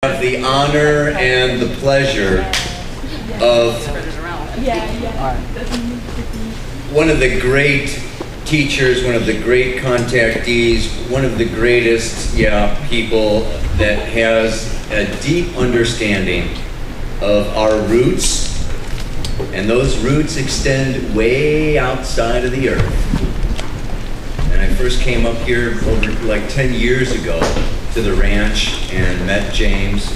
have the honor and the pleasure of one of the great teachers, one of the great contactees, one of the greatest people that has a deep understanding of our roots, and those roots extend way outside of the earth. And I first came up here over like 10 years ago to the ranch and met James,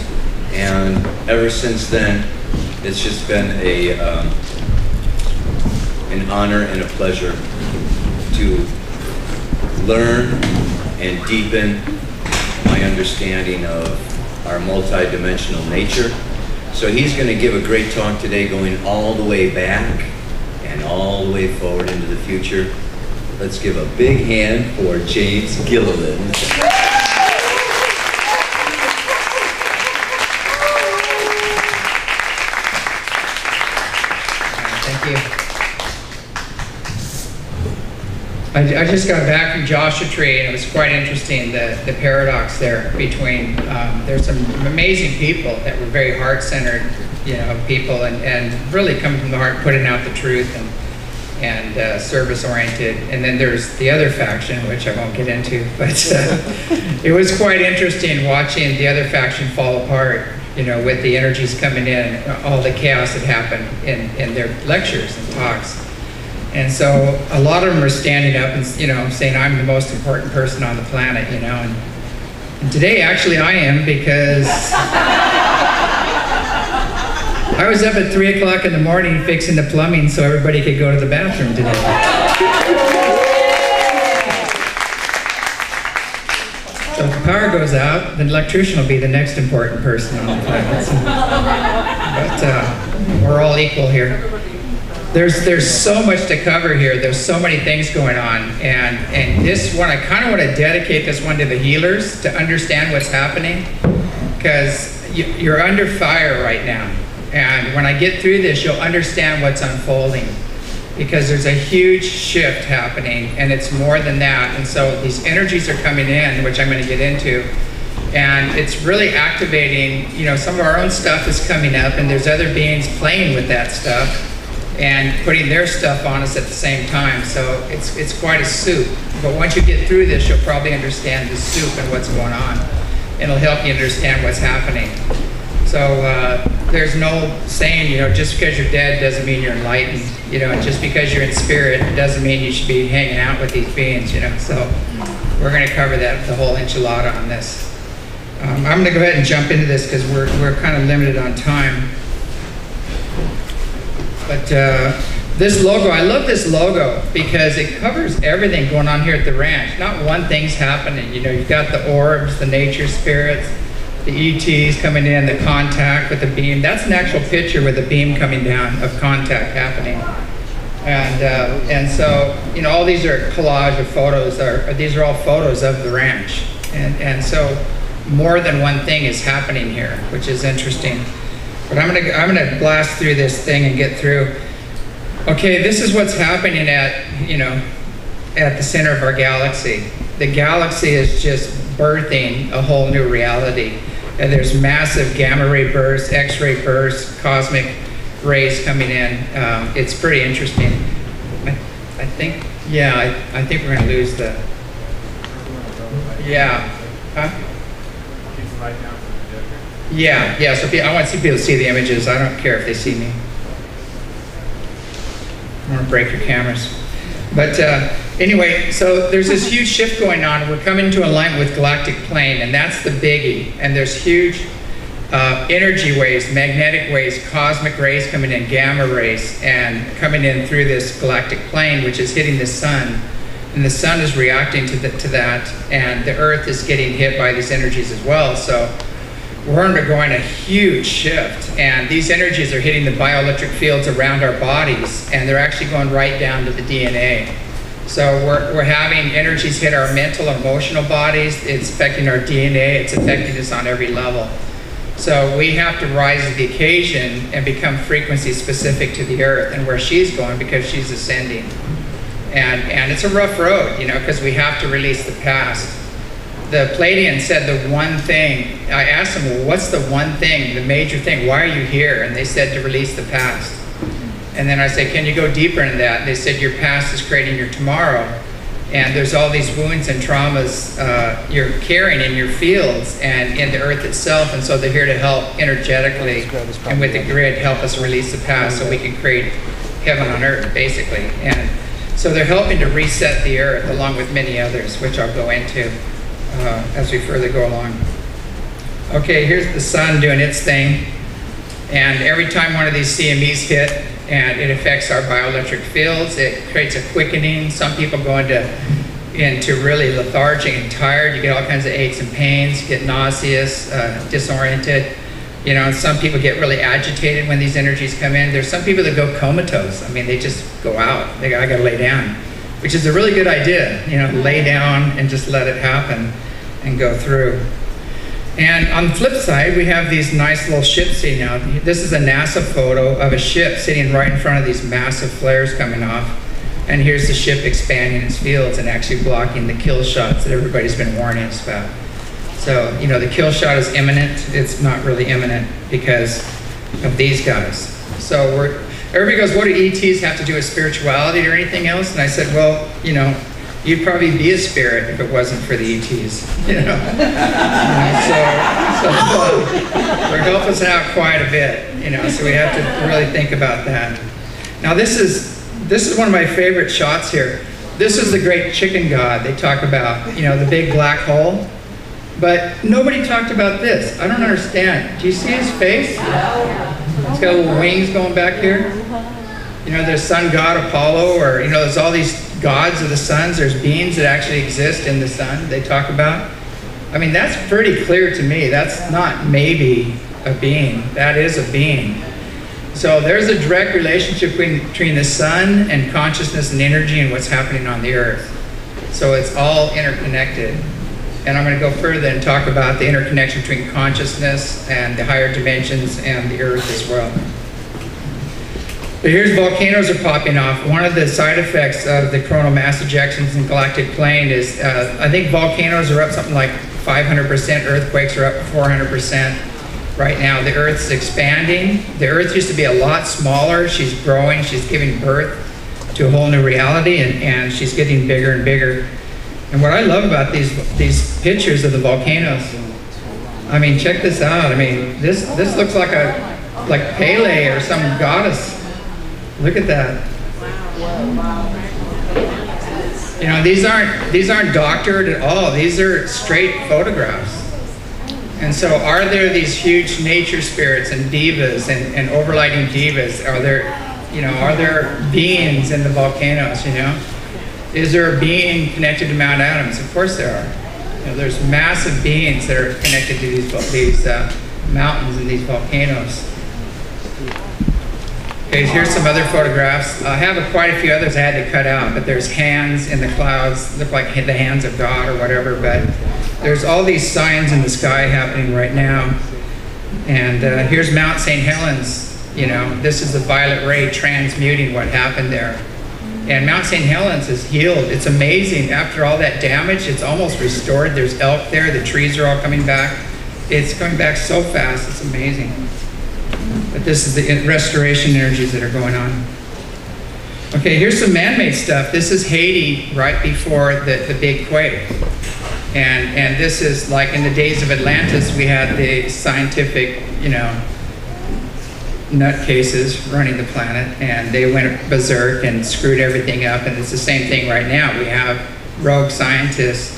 and ever since then it's just been an honor and a pleasure to learn and deepen my understanding of our multi-dimensional nature. So he's going to give a great talk today, going all the way back and all the way forward into the future. Let's give a big hand for James Gilliland. Thank you. I just got back from Joshua Tree, and it was quite interesting, the paradox there between, there's some amazing people that were very heart-centered, people, and really coming from the heart, putting out the truth, and service-oriented. And then there's the other faction, which I won't get into, but it was quite interesting watching the other faction fall apart, with the energies coming in, all the chaos that happened in their lectures and talks. And so a lot of them are standing up and, saying, I'm the most important person on the planet, and today actually I am, because I was up at 3 o'clock in the morning fixing the plumbing so everybody could go to the bathroom today. So if the power goes out, the electrician will be the next important person on the planet. But we're all equal here. There's so much to cover here. There's so many things going on, and this one, I kind of want to dedicate this one to the healers to understand what's happening, because you're under fire right now. And when I get through this, you'll understand what's unfolding, because there's a huge shift happening, and it's more than that. And so these energies are coming in, which I'm going to get into, and it's really activating, some of our own stuff is coming up, and there's other beings playing with that stuff and putting their stuff on us at the same time. So it's quite a soup. But once you get through this, you'll probably understand the soup and what's going on. And it'll help you understand what's happening. So there's no saying, just because you're dead doesn't mean you're enlightened. And just because you're in spirit doesn't mean you should be hanging out with these beings, So we're going to cover that, the whole enchilada on this. I'm going to go ahead and jump into this because we're kind of limited on time. But this logo, I love this logo because it covers everything going on here at the ranch. Not one thing's happening. You've got the orbs, the nature spirits, the ETs coming in, the contact with the beam. That's an actual picture with the beam coming down of contact happening. And so, all these are collage of photos. These are all photos of the ranch. And so more than one thing is happening here, which is interesting. But I'm gonna blast through this thing and get through. Okay, this is what's happening at the center of our galaxy. The galaxy is just birthing a whole new reality. And there's massive gamma ray bursts, X-ray bursts, cosmic rays coming in. It's pretty interesting. I think we're gonna lose the. Yeah. Huh? Yeah, so I want to see people see the images. I don't care if they see me. I want to break your cameras. But anyway, so there's this huge shift going on. We're coming into alignment with galactic plane, and that's the biggie. And there's huge energy waves, magnetic waves, cosmic rays coming in, gamma rays, and coming in through this galactic plane, which is hitting the sun. And the sun is reacting to that, and the earth is getting hit by these energies as well. So we're undergoing a huge shift, and these energies are hitting the bioelectric fields around our bodies, and they're actually going right down to the DNA. So we're having energies hit our mental and emotional bodies. It's affecting our DNA. It's affecting us on every level. So we have to rise to the occasion and become frequency specific to the earth and where she's going, because she's ascending. And it's a rough road, because we have to release the past. the Pleiadian said the one thing, I asked them, well, what's the one thing, the major thing, why are you here? And they said to release the past. And then I said, can you go deeper into that? They said, your past is creating your tomorrow. And there's all these wounds and traumas you're carrying in your fields and in the earth itself. And so they're here to help energetically and with the grid help us release the past so we can create heaven on earth, basically. And so they're helping to reset the earth along with many others, which I'll go into as we further go along. Okay, here's the sun doing its thing. And every time one of these CMEs hit, and it affects our bioelectric fields, it creates a quickening. Some people go into really lethargic and tired. You get all kinds of aches and pains, get nauseous, disoriented. You know, and some people get really agitated when these energies come in. There's some people that go comatose. I mean, they just go out. I gotta lay down, which is a really good idea. You know, lay down and just let it happen and go through. And on the flip side, we have these nice little ships sitting out. This is a NASA photo of a ship sitting right in front of these massive flares coming off. And here's the ship expanding its fields and actually blocking the kill shots that everybody's been warning us about. So, you know, the kill shot is imminent. It's not really imminent because of these guys. So everybody goes, what do ETs have to do with spirituality or anything else? And I said, well, you know, you'd probably be a spirit if it wasn't for the ETs, you know. So they're helping us out quite a bit, you know. So we have to really think about that. Now this is one of my favorite shots here. This is the great chicken god they talk about, you know, the big black hole. But nobody talked about this. I don't understand. Do you see his face? He's got little wings going back here. You know, there's sun god Apollo, or, you know, there's all these gods of the suns. There's beings that actually exist in the sun they talk about. I mean, that's pretty clear to me. That's not maybe a being. That is a being. So there's a direct relationship between the sun and consciousness and energy and what's happening on the earth. So it's all interconnected. And I'm going to go further and talk about the interconnection between consciousness and the higher dimensions and the earth as well. But here's volcanoes are popping off. One of the side effects of the coronal mass ejections in galactic plane is, I think volcanoes are up something like 500%, earthquakes are up 400% right now. The Earth's expanding. The Earth used to be a lot smaller. She's growing, she's giving birth to a whole new reality, and she's getting bigger and bigger. And what I love about these pictures of the volcanoes, I mean, check this out. I mean, this looks like Pele or some goddess. Look at that. You know, these aren't doctored at all. These are straight photographs. And so are there these huge nature spirits and divas and overlighting divas? Are there beings in the volcanoes, you know? Is there a being connected to Mount Adams? Of course there are. You know, there's massive beings that are connected to these mountains and these volcanoes. Okay, here's some other photographs. I have quite a few others I had to cut out, but there's hands in the clouds, look like the hands of God or whatever, but there's all these signs in the sky happening right now. And here's Mount St. Helens. You know, this is the violet ray transmuting what happened there. And Mount St. Helens is healed. It's amazing. After all that damage, it's almost restored. There's elk there. The trees are all coming back. It's coming back so fast. It's amazing. But this is the restoration energies that are going on. Okay, here's some man-made stuff. This is Haiti right before the big quake. And this is like in the days of Atlantis, we had the scientific, you know, nutcases running the planet, and they went berserk and screwed everything up. And it's the same thing right now. We have rogue scientists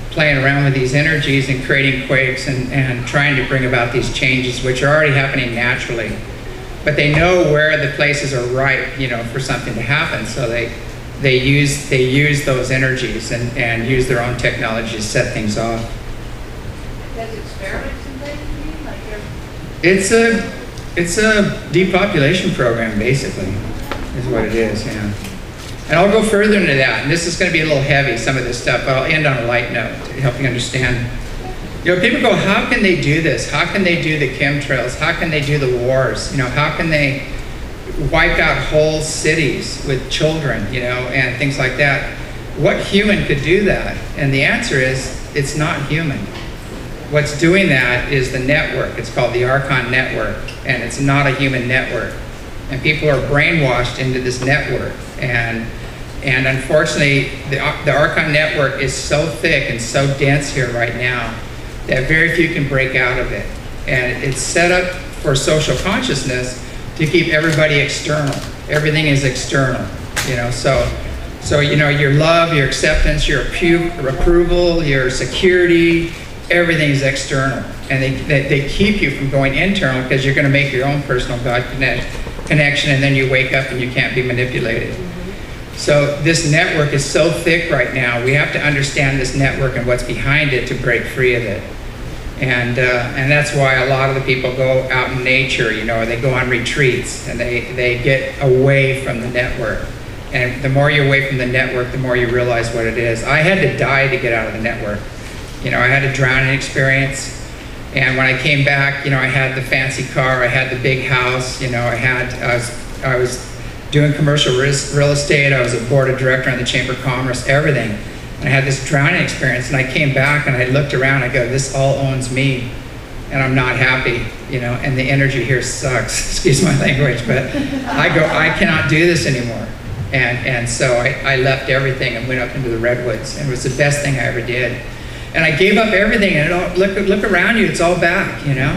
playing around with these energies and creating quakes and trying to bring about these changes, which are already happening naturally. But they know where the places are ripe, you know, for something to happen. So they use those energies and use their own technology to set things off. Does experiments and things mean? It's a depopulation program, basically, is what it is, yeah. And I'll go further into that, and this is going to be a little heavy, some of this stuff, but I'll end on a light note to help you understand. You know, people go, how can they do this? How can they do the chemtrails? How can they do the wars? You know, how can they wipe out whole cities with children, you know, and things like that? What human could do that? And the answer is it's not human. What's doing that is the network. It's called the Archon network, and it's not a human network. And people are brainwashed into this network. And unfortunately, the Archon network is so thick and so dense here right now that very few can break out of it. And it's set up for social consciousness to keep everybody external. Everything is external, you know. So you know, your love, your acceptance, your approval, your security, everything is external. And they keep you from going internal because you're going to make your own personal God connection, and then you wake up and you can't be manipulated. So this network is so thick right now. We have to understand this network and what's behind it to break free of it. And that's why a lot of the people go out in nature, you know, or they go on retreats and they get away from the network. And the more you're away from the network, the more you realize what it is. I had to die to get out of the network. You know, I had a drowning experience. And when I came back, you know, I had the fancy car, I had the big house, you know, I was doing commercial real estate, I was a board of director on the Chamber of Commerce, everything. And I had this drowning experience, and I came back and I looked around, I go, this all owns me, and I'm not happy, you know, and the energy here sucks, excuse my language, but I go, I cannot do this anymore. And so I left everything and went up into the redwoods, and it was the best thing I ever did. And I gave up everything, and it all, look around you, it's all back, you know?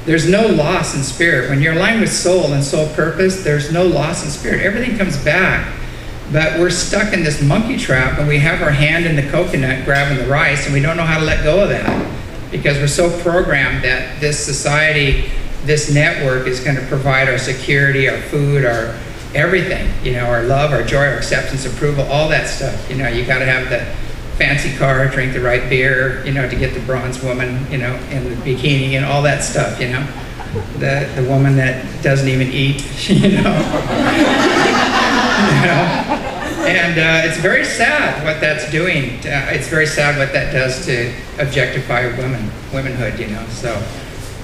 There's no loss in spirit. When you're aligned with soul and soul purpose, there's no loss in spirit. Everything comes back. But we're stuck in this monkey trap, and we have our hand in the coconut grabbing the rice, and we don't know how to let go of that. Because we're so programmed that this society, this network is going to provide our security, our food, our everything. You know, our love, our joy, our acceptance, approval, all that stuff. You know, you got to have the fancy car, drink the right beer, you know, to get the bronze woman, you know, in the bikini and all that stuff, you know. The woman that doesn't even eat, you know. You know? And it's very sad what that's doing. It's very sad what that does to objectify womanhood, you know. So,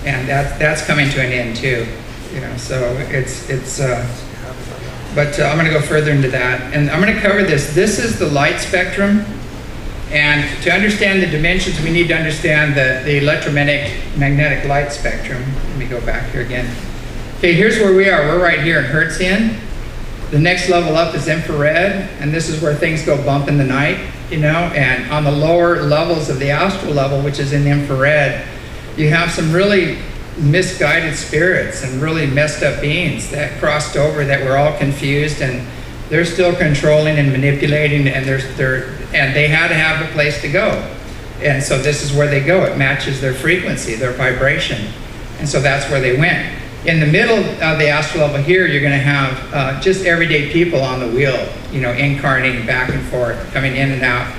and that's coming to an end too, you know. So but I'm going to go further into that, and I'm going to cover this. This is the light spectrum. And to understand the dimensions, we need to understand the electromagnetic light spectrum. Let me go back here again. Okay, here's where we are. We're right here in Hertzian. The next level up is infrared, and this is where things go bump in the night, you know. And on the lower levels of the astral level, which is in infrared, you have some really misguided spirits and really messed up beings that crossed over, that were all confused, and they're still controlling and manipulating, and they had to have a place to go. And so this is where they go. It matches their frequency, their vibration. And so that's where they went. In the middle of the astral level here, you're going to have just everyday people on the wheel, you know, incarnating back and forth, coming in and out.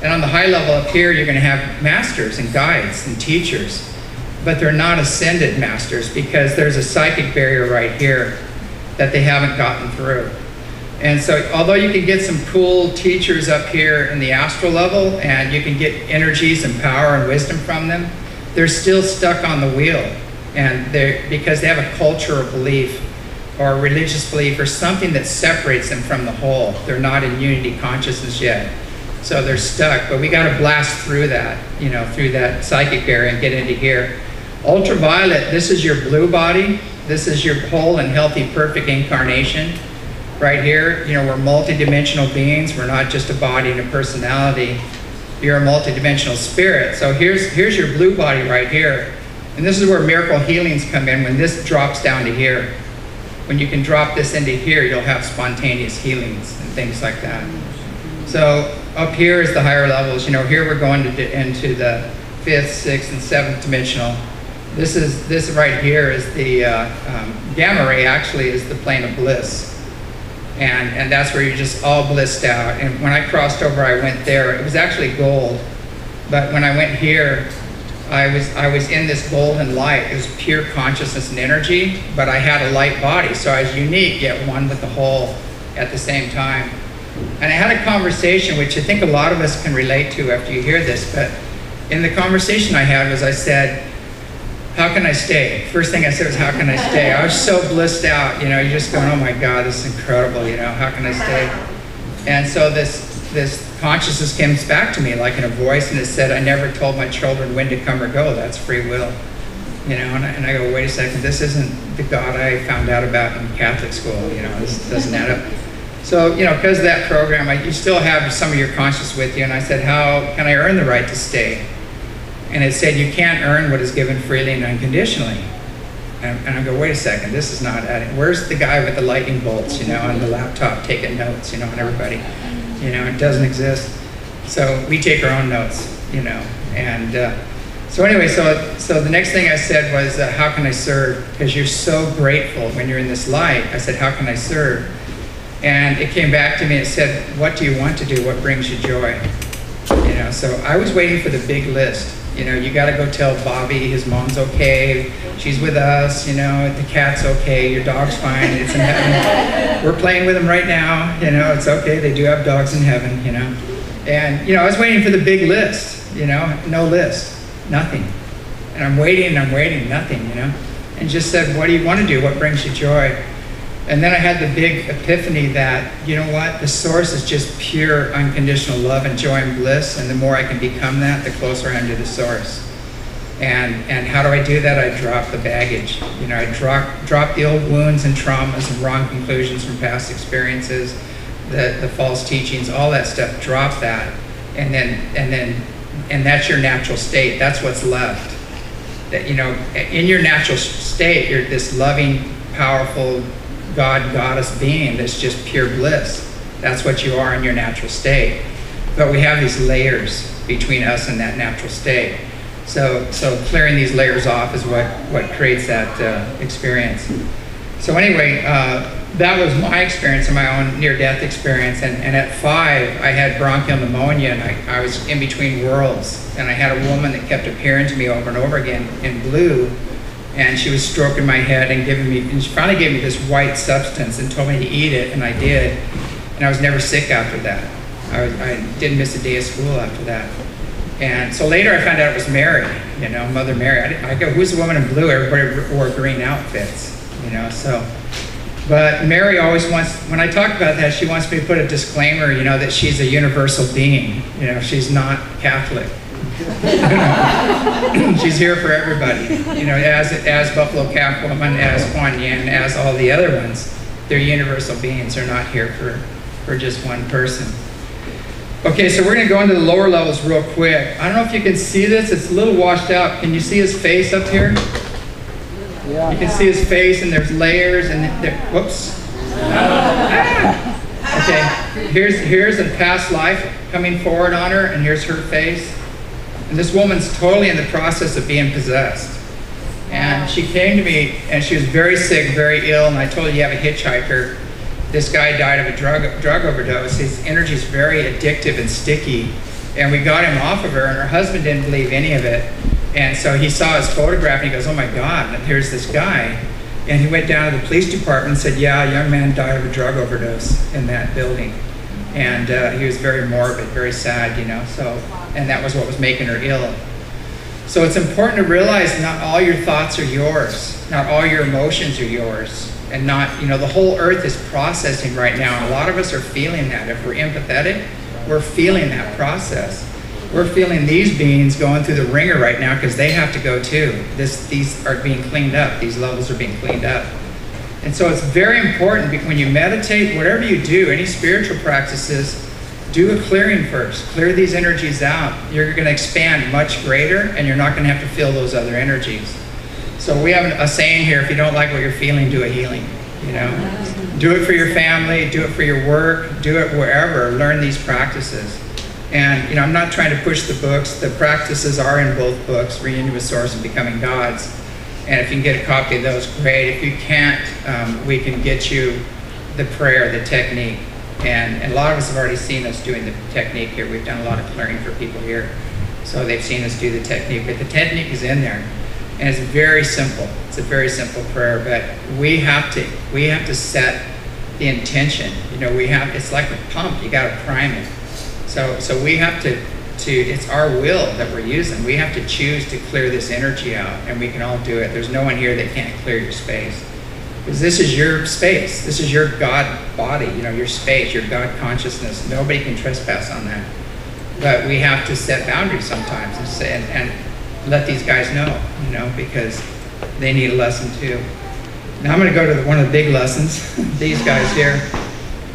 And on the high level up here, you're going to have masters and guides and teachers. But they're not ascended masters, because there's a psychic barrier right here that they haven't gotten through. And so although you can get some cool teachers up here in the astral level, and you can get energies and power and wisdom from them, they're still stuck on the wheel. And because they have a cultural belief or a religious belief or something that separates them from the whole. They're not in unity consciousness yet. So they're stuck, but we got to blast through that, you know, through that psychic barrier and get into here. Ultraviolet, this is your blue body. This is your whole and healthy, perfect incarnation. Right here, you know, we're multidimensional beings. We're not just a body and a personality. You're a multidimensional spirit. So here's your blue body right here. And this is where miracle healings come in, when this drops down to here. When you can drop this into here, you'll have spontaneous healings and things like that. So up here is the higher levels. You know, here we're going into the 5th, 6th, and 7th dimensional. This right here is the gamma ray. Actually is the plane of bliss. And that's where you're just all blissed out. And when I crossed over, I went there. It was actually gold. But when I went here, I was in this golden light. It was pure consciousness and energy, but I had a light body. So I was unique, yet one with the whole at the same time. And I had a conversation, which I think a lot of us can relate to after you hear this, but in the conversation I had was, I said, how can I stay? First thing I said was, how can I stay? I was so blissed out, you know, you're just going, oh my God, this is incredible, you know, how can I stay? And so this this consciousness comes back to me like in a voice, and it said, I never told my children when to come or go. That's free will. You know, and I go, wait a second, this isn't the God I found out about in Catholic school. You know, this doesn't add up. So, you know, because of that program, you still have some of your conscious with you. And I said, how can I earn the right to stay? And it said, you can't earn what is given freely and unconditionally. And I go, wait a second, this is not adding. Where's the guy with the lightning bolts, you know, on the laptop taking notes, you know, on everybody? You know, it doesn't exist. So we take our own notes, you know. And so anyway, so the next thing I said was, how can I serve? Because you're so grateful when you're in this light. I said, how can I serve? And it came back to me, it said, what do you want to do? What brings you joy? You know, so I was waiting for the big list. You know, you got to go tell Bobby his mom's okay, she's with us, you know, the cat's okay, your dog's fine, it's in heaven. We're playing with them right now, you know, it's okay, they do have dogs in heaven, you know. And, you know, I was waiting for the big list, you know, no list, nothing. And I'm waiting, nothing, you know. And just said, what do you want to do? What brings you joy? And then I had the big epiphany that, you know what, the source is just pure unconditional love and joy and bliss, and the more I can become that, the closer I am to the source. And how do I do that? I drop the baggage. You know, I drop the old wounds and traumas and wrong conclusions from past experiences, the false teachings, all that stuff, drop that. And that's your natural state. That's what's left. That, you know, in your natural state, you're this loving, powerful, God, goddess being that's just pure bliss. That's what you are in your natural state. But we have these layers between us and that natural state. So clearing these layers off is what creates that experience. So anyway, that was my experience and my own near-death experience. And at 5, I had bronchial pneumonia, and I was in between worlds. And I had a woman that kept appearing to me over and over again in blue. And she was stroking my head and and she finally gave me this white substance and told me to eat it, and I did. And I was never sick after that. I didn't miss a day of school after that. And so later I found out it was Mary, you know, Mother Mary. I go, who's the woman in blue? Everybody wore green outfits, you know, so. But Mary always wants, when I talk about that, she wants me to put a disclaimer, you know, that she's a universal being. You know, she's not Catholic. She's here for everybody, you know, as Buffalo Calf Woman, as Kuan Yin, as all the other ones. They're universal beings. They're not here for just one person. Okay, so we're going to go into the lower levels real quick. I don't know if you can see this. It's a little washed out. Can you see his face up here? Yeah. You can see his face, and there's layers, and whoops. Okay, here's a past life coming forward on her, and here's her face. And this woman's totally in the process of being possessed. And she came to me, and she was very sick, very ill, and I told her, you have a hitchhiker. This guy died of a drug overdose. His energy is very addictive and sticky. And we got him off of her, and her husband didn't believe any of it. And so he saw his photograph, and he goes, oh my God, and here's this guy. And he went down to the police department and said, yeah, a young man died of a drug overdose in that building. And he was very morbid, very sad, you know, so, and that was what was making her ill. So it's important to realize not all your thoughts are yours, not all your emotions are yours, and not, you know, the whole earth is processing right now, and a lot of us are feeling that. If we're empathetic, we're feeling that process. We're feeling these beings going through the ringer right now because they have to go too. These are being cleaned up, these levels are being cleaned up. And so it's very important when you meditate, whatever you do, any spiritual practices, do a clearing first. Clear these energies out. You're going to expand much greater, and you're not going to have to feel those other energies. So we have a saying here, if you don't like what you're feeling, do a healing. You know, do it for your family, do it for your work, do it wherever. Learn these practices. And, you know, I'm not trying to push the books. The practices are in both books, Reunion with Source and Becoming Gods. And if you can get a copy of those, great. If you can't, we can get you the prayer, the technique. And a lot of us have already seen us doing the technique here. We've done a lot of clearing for people here. So they've seen us do the technique. But the technique is in there. And it's very simple. It's a very simple prayer. But we have to set the intention. You know, it's like a pump. You got to prime it. So we have to, it's our will that we're using. We have to choose to clear this energy out, and we can all do it. There's no one here that can't clear your space. Because this is your space. This is your God body, your space, your God consciousness. Nobody can trespass on that. But we have to set boundaries sometimes and let these guys know, because they need a lesson too. Now I'm going to go to one of the big lessons, these guys here.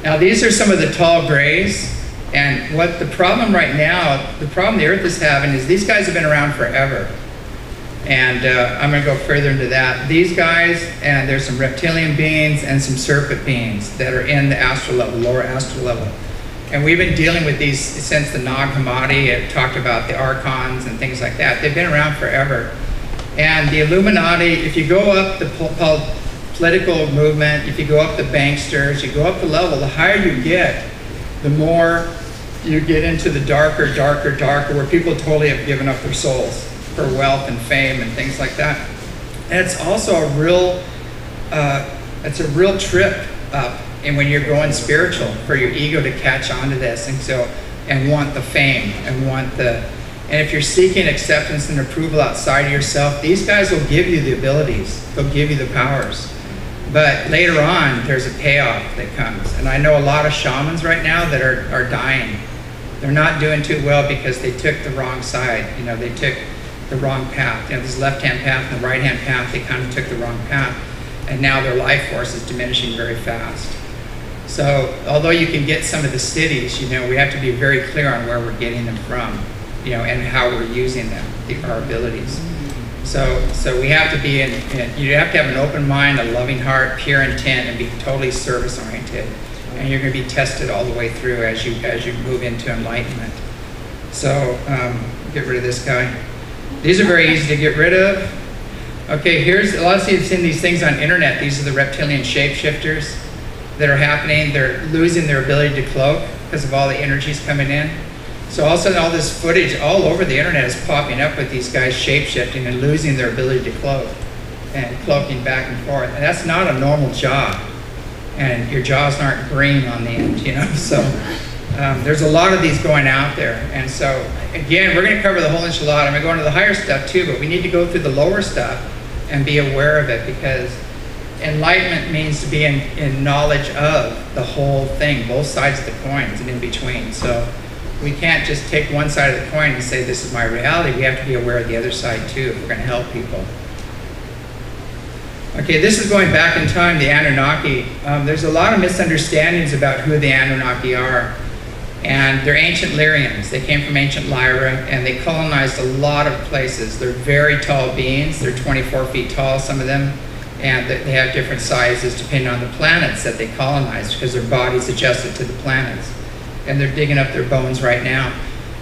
Now these are some of the tall grays, and what the problem right now, the problem the Earth is having is these guys have been around forever. And I'm going to go further into that. These guys, and there's some reptilian beings and some serpent beings that are in the astral level, lower astral level. And we've been dealing with these since the Nag Hammadi. It talked about the archons and things like that. They've been around forever. And the Illuminati, if you go up the political movement, if you go up the banksters, you go up the level, the higher you get, the more you get into the darker, where people totally have given up their souls for wealth and fame and things like that. And it's also a real trip up, and when you're going spiritual, for your ego to catch on to this and want the fame and if you're seeking acceptance and approval outside of yourself, these guys will give you the abilities, they'll give you the powers. But later on, there's a payoff that comes. And I know a lot of shamans right now that are dying. They're not doing too well because they took the wrong side. They took the wrong path. This left-hand path and the right-hand path, they kind of took the wrong path. And now their life force is diminishing very fast. So although you can get some of the cities, we have to be very clear on where we're getting them from, and how we're using them, our abilities. So we have to be you have to have an open mind, a loving heart, pure intent, and be totally service-oriented. And you're going to be tested all the way through as you move into enlightenment. So get rid of this guy. These are very easy to get rid of. Okay, here's a lot of you have seen these things on internet. These are the reptilian shapeshifters that are happening. They're losing their ability to cloak because of all the energies coming in. So all of a sudden, all this footage all over the internet is popping up with these guys shapeshifting and losing their ability to cloak and cloaking back and forth. And that's not a normal jaw. And your jaws aren't green on the end, So there's a lot of these going out there. And so, again, we're going to cover the whole enchilada. I'm going to go into the higher stuff too, but we need to go through the lower stuff and be aware of it, because enlightenment means to be in knowledge of the whole thing, both sides of the coins and in between. So we can't just take one side of the coin and say, this is my reality. We have to be aware of the other side too if we're going to help people. Okay, this is going back in time, the Anunnaki. There's a lot of misunderstandings about who the Anunnaki are. And they're ancient Lyrians. They came from ancient Lyra, and they colonized a lot of places. They're very tall beings. They're 24 feet tall, some of them. And they have different sizes depending on the planets that they colonized, because their bodies adjusted to the planets. And they're digging up their bones right now.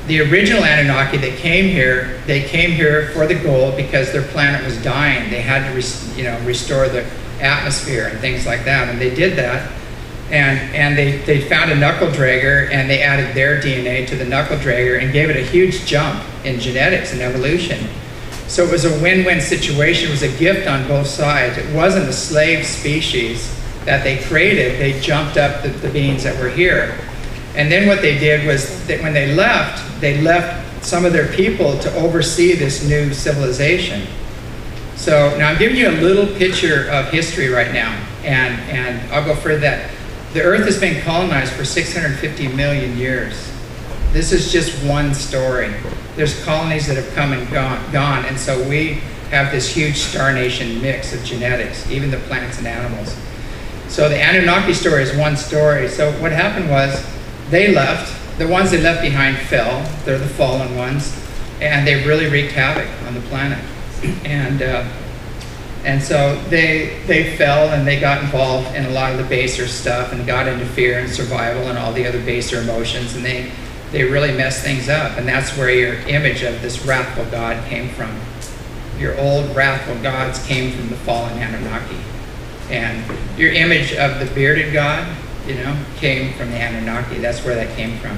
The original Anunnaki that came here, they came here for the gold because their planet was dying. They had to restore the atmosphere and things like that, and they did that. And they found a knuckle dragger, and they added their DNA to the knuckle dragger and gave it a huge jump in genetics and evolution. So it was a win-win situation. It was a gift on both sides. It wasn't a slave species that they created. They jumped up the beings that were here. And then what they did was that when they left some of their people to oversee this new civilization. So now I'm giving you a little picture of history right now, and I'll go further that. The Earth has been colonized for 650 million years. This is just one story. There's colonies that have come and gone, and so we have this huge Star Nation mix of genetics, even the plants and animals. So the Anunnaki story is one story. So what happened was they left. The ones they left behind fell. They're the fallen ones, and they really wreaked havoc on the planet. And so they fell, and they got involved in a lot of the baser stuff and got into fear and survival and all the other baser emotions, and they really messed things up. And that's where your image of this wrathful God came from. Your old wrathful gods came from the fallen Anunnaki. And your image of the bearded God, came from the Anunnaki. That's where that came from.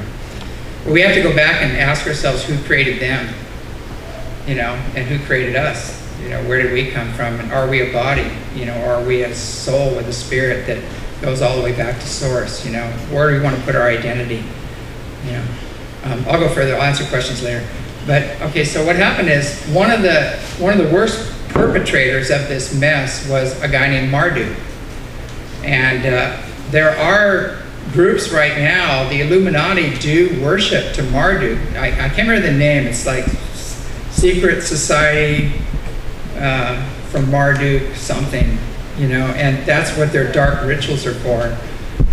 But we have to go back and ask ourselves who created them, and who created us. Where did we come from? And are we a body? Are we a soul with a spirit that goes all the way back to source? Where do we want to put our identity? I'll go further. I'll answer questions later. But okay, so what happened is one of the worst perpetrators of this mess was a guy named Marduk. And there are groups right now, the Illuminati do worship to Marduk. I can't remember the name. It's like Secret Society from Marduk something, you know, and that's what their dark rituals are for.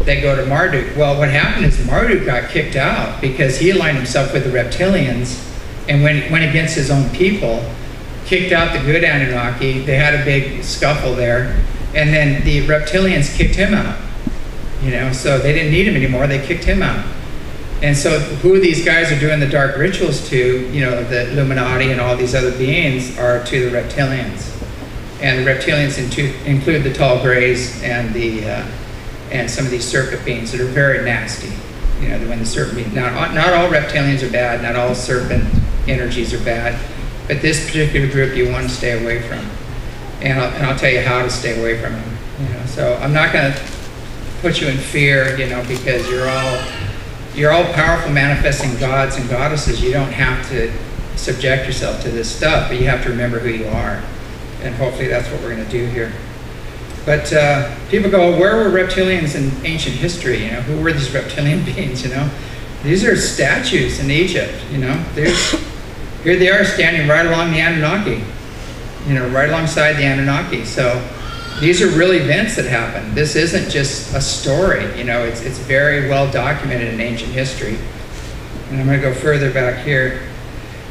They go to Marduk. Well, what happened is Marduk got kicked out because he aligned himself with the reptilians and went against his own people, kicked out the good Anunnaki. They had a big scuffle there, and then the reptilians kicked him out. You know, so they didn't need him anymore. They kicked him out. And so who these guys are doing the dark rituals to, you know, the Illuminati and all these other beings, are to the reptilians. And the reptilians include the tall grays and the and some of these serpent beings that are very nasty. You know, when the serpent beings, not all reptilians are bad, not all serpent energies are bad, but this particular group you want to stay away from. And I'll tell you how to stay away from them. You know, so I'm not going to put you in fear, you know, because you're all powerful manifesting gods and goddesses. You don't have to subject yourself to this stuff, but you have to remember who you are. And hopefully that's what we're going to do here. But people go, where were reptilians in ancient history? You know, who were these reptilian beings, you know? These are statues in Egypt, you know? Here they are standing right along the Anunnaki, you know, right alongside the Anunnaki. So these are real events that happen. This isn't just a story, you know, it's very well documented in ancient history. And I'm going to go further back here.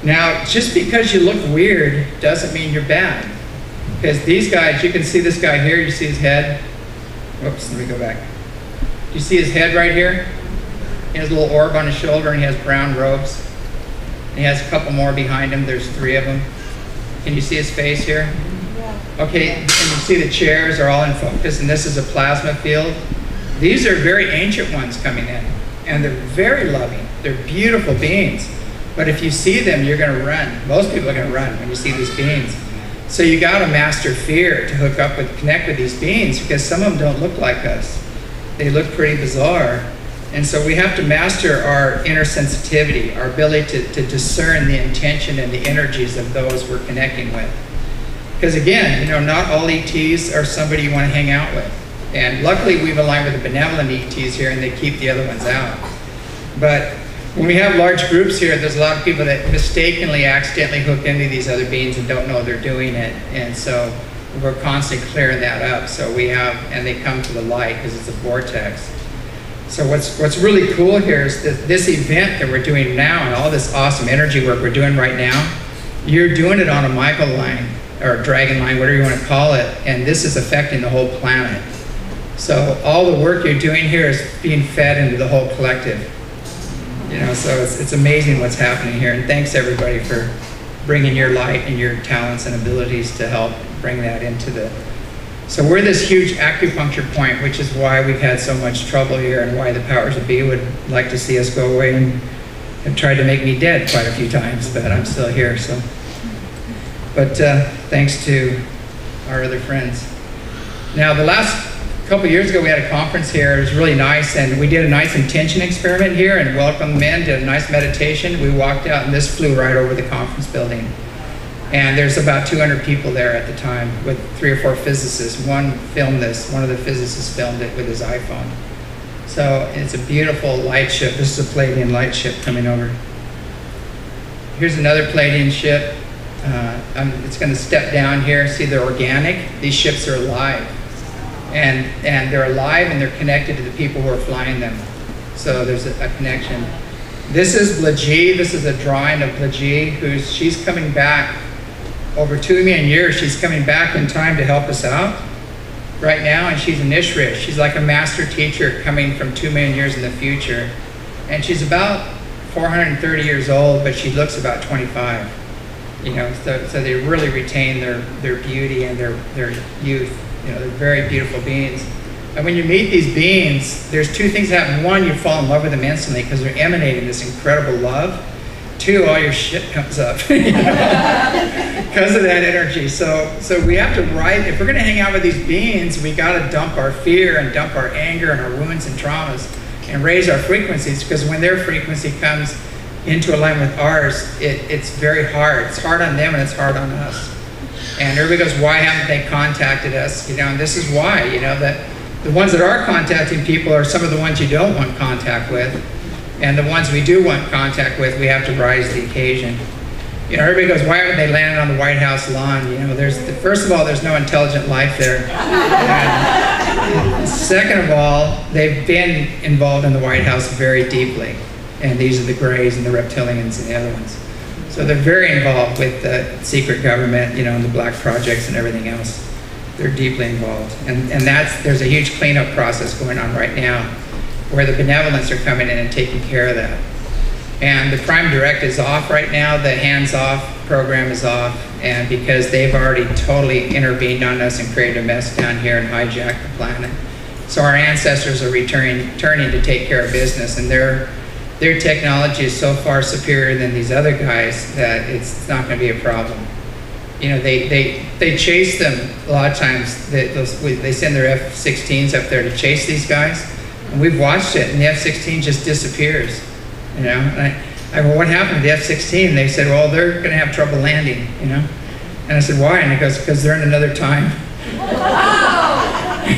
Now, just because you look weird doesn't mean you're bad. Because these guys, you can see this guy here, you see his head. Whoops, let me go back. Do you see his head right here? He has a little orb on his shoulder and he has brown robes. And he has a couple more behind him, there's 3 of them. Can you see his face here? Okay, and you see the chairs are all in focus, and this is a plasma field. These are very ancient ones coming in, and they're very loving. They're beautiful beings. But if you see them, you're going to run. Most people are going to run when you see these beings. So you got to master fear to hook up with, connect with these beings, because some of them don't look like us. They look pretty bizarre. And so we have to master our inner sensitivity, our ability to discern the intention and the energies of those we're connecting with. Because again, you know, not all ETs are somebody you want to hang out with. And luckily we've aligned with the benevolent ETs here and they keep the other ones out. But when we have large groups here, there's a lot of people that mistakenly, accidentally hook into these other beings and don't know they're doing it. And so we're constantly clearing that up. So we have, and they come to the light because it's a vortex. So what's really cool here is that this event that we're doing now and all this awesome energy work we're doing right now, you're doing it on a Michael line, or dragon line, whatever you want to call it, and this is affecting the whole planet. So all the work you're doing here is being fed into the whole collective. You know, so it's amazing what's happening here, and thanks everybody for bringing your light and your talents and abilities to help bring that into the... So we're this huge acupuncture point, which is why we've had so much trouble here and why the powers that be would like to see us go away and have tried to make me dead quite a few times, but I'm still here, so... But thanks to our other friends. Now, the last couple of years ago, we had a conference here. It was really nice, and we did a nice intention experiment here and welcomed them in, did a nice meditation. We walked out, and this flew right over the conference building. And there's about 200 people there at the time with 3 or 4 physicists. One filmed this. One of the physicists filmed it with his iPhone. So it's a beautiful light ship. This is a Palladian light ship coming over. Here's another Palladian ship. It's going to step down here. See, they're organic. These ships are alive. And they're alive and they're connected to the people who are flying them. So there's a connection. This is Blaji. This is a drawing of Blaji. She's coming back over 2 million years. She's coming back in time to help us out right now. And she's an Ishrish. She's like a master teacher coming from 2 million years in the future. And she's about 430 years old, but she looks about 25. You know, so they really retain their beauty and their youth. You know, they're very beautiful beings. And when you meet these beings, there's 2 things that happen. 1, you fall in love with them instantly because they're emanating this incredible love. 2, all your shit comes up because of that energy. So we have to if we're going to hang out with these beings, we got to dump our fear and dump our anger and our wounds and traumas and raise our frequencies, because when their frequency comes into alignment with ours, it's very hard. It's hard on them and it's hard on us. And everybody goes, why haven't they contacted us? You know, and this is why, you know, that The ones that are contacting people are some of the ones you don't want contact with. And the ones we do want contact with, we have to rise to the occasion. You know, everybody goes, why haven't they landed on the White House lawn? You know, first of all, there's no intelligent life there. And second of all, they've been involved in the White House very deeply. And these are the Greys and the reptilians and the other ones. So they're very involved with the secret government, you know, and the black projects and everything else. They're deeply involved. And there's a huge cleanup process going on right now where the benevolents are coming in and taking care of that. And the Prime Direct is off right now. The hands-off program is off. And because they've already totally intervened on us and created a mess down here and hijacked the planet. So our ancestors are turning to take care of business, and their technology is so far superior than these other guys that it's not going to be a problem. You know, they chase them a lot of times. They send their F-16s up there to chase these guys, and we've watched it, and the F-16 just disappears. You know, and I go, what happened to the F-16? They said, well, they're going to have trouble landing. You know, and I said, why? And it goes, because they're in another time.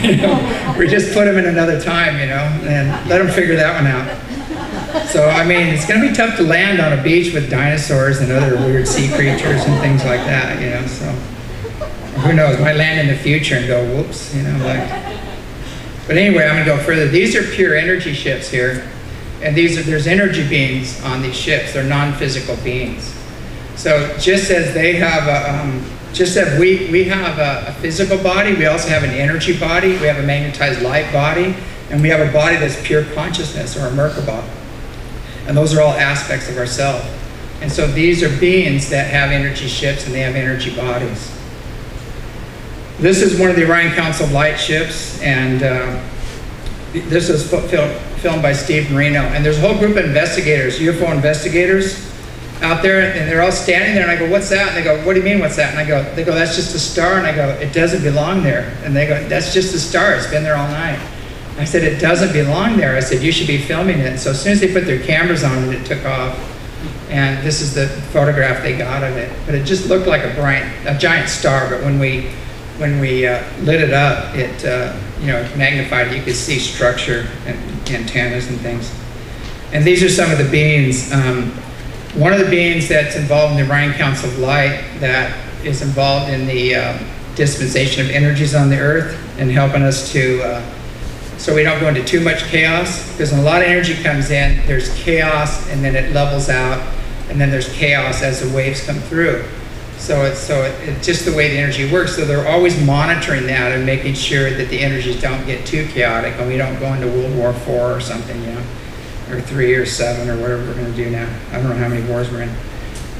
You know, we just put them in another time, you know, and let them figure that one out. So, I mean, it's going to be tough to land on a beach with dinosaurs and other weird sea creatures and things like that, you know, so who knows, might land in the future and go, whoops, you know, like. But anyway, I'm going to go further. These are pure energy ships here, and there's energy beings on these ships. They're non-physical beings. So just as they have just as we have a physical body, we also have an energy body, we have a magnetized light body, and we have a body that's pure consciousness, or a Merkaba. And those are all aspects of ourselves. And so these are beings that have energy ships and they have energy bodies. This is one of the Orion Council of Light ships, and this was filmed by Steve Marino. And there's a whole group of investigators, UFO investigators, out there, and they're all standing there, and I go, what's that? And they go, what do you mean, what's that? And they go, that's just a star. And I go, it doesn't belong there. And they go, that's just a star, it's been there all night. I said, it doesn't belong there. I said, you should be filming it. So as soon as they put their cameras on it, it took off. And this is the photograph they got of it. But it just looked like a giant star, but when we lit it up, it you know, magnified it. You could see structure and antennas and things. And these are some of the beings. One of the beings that's involved in the Orion Council of Light that is involved in the dispensation of energies on the earth and helping us to, so we don't go into too much chaos, because when a lot of energy comes in, there's chaos and then it levels out, and then there's chaos as the waves come through. So it's just the way the energy works. So they're always monitoring that and making sure that the energies don't get too chaotic and we don't go into World War IV or something, you know. Or 3 or 7 or whatever we're going to do now. I don't know how many wars we're in.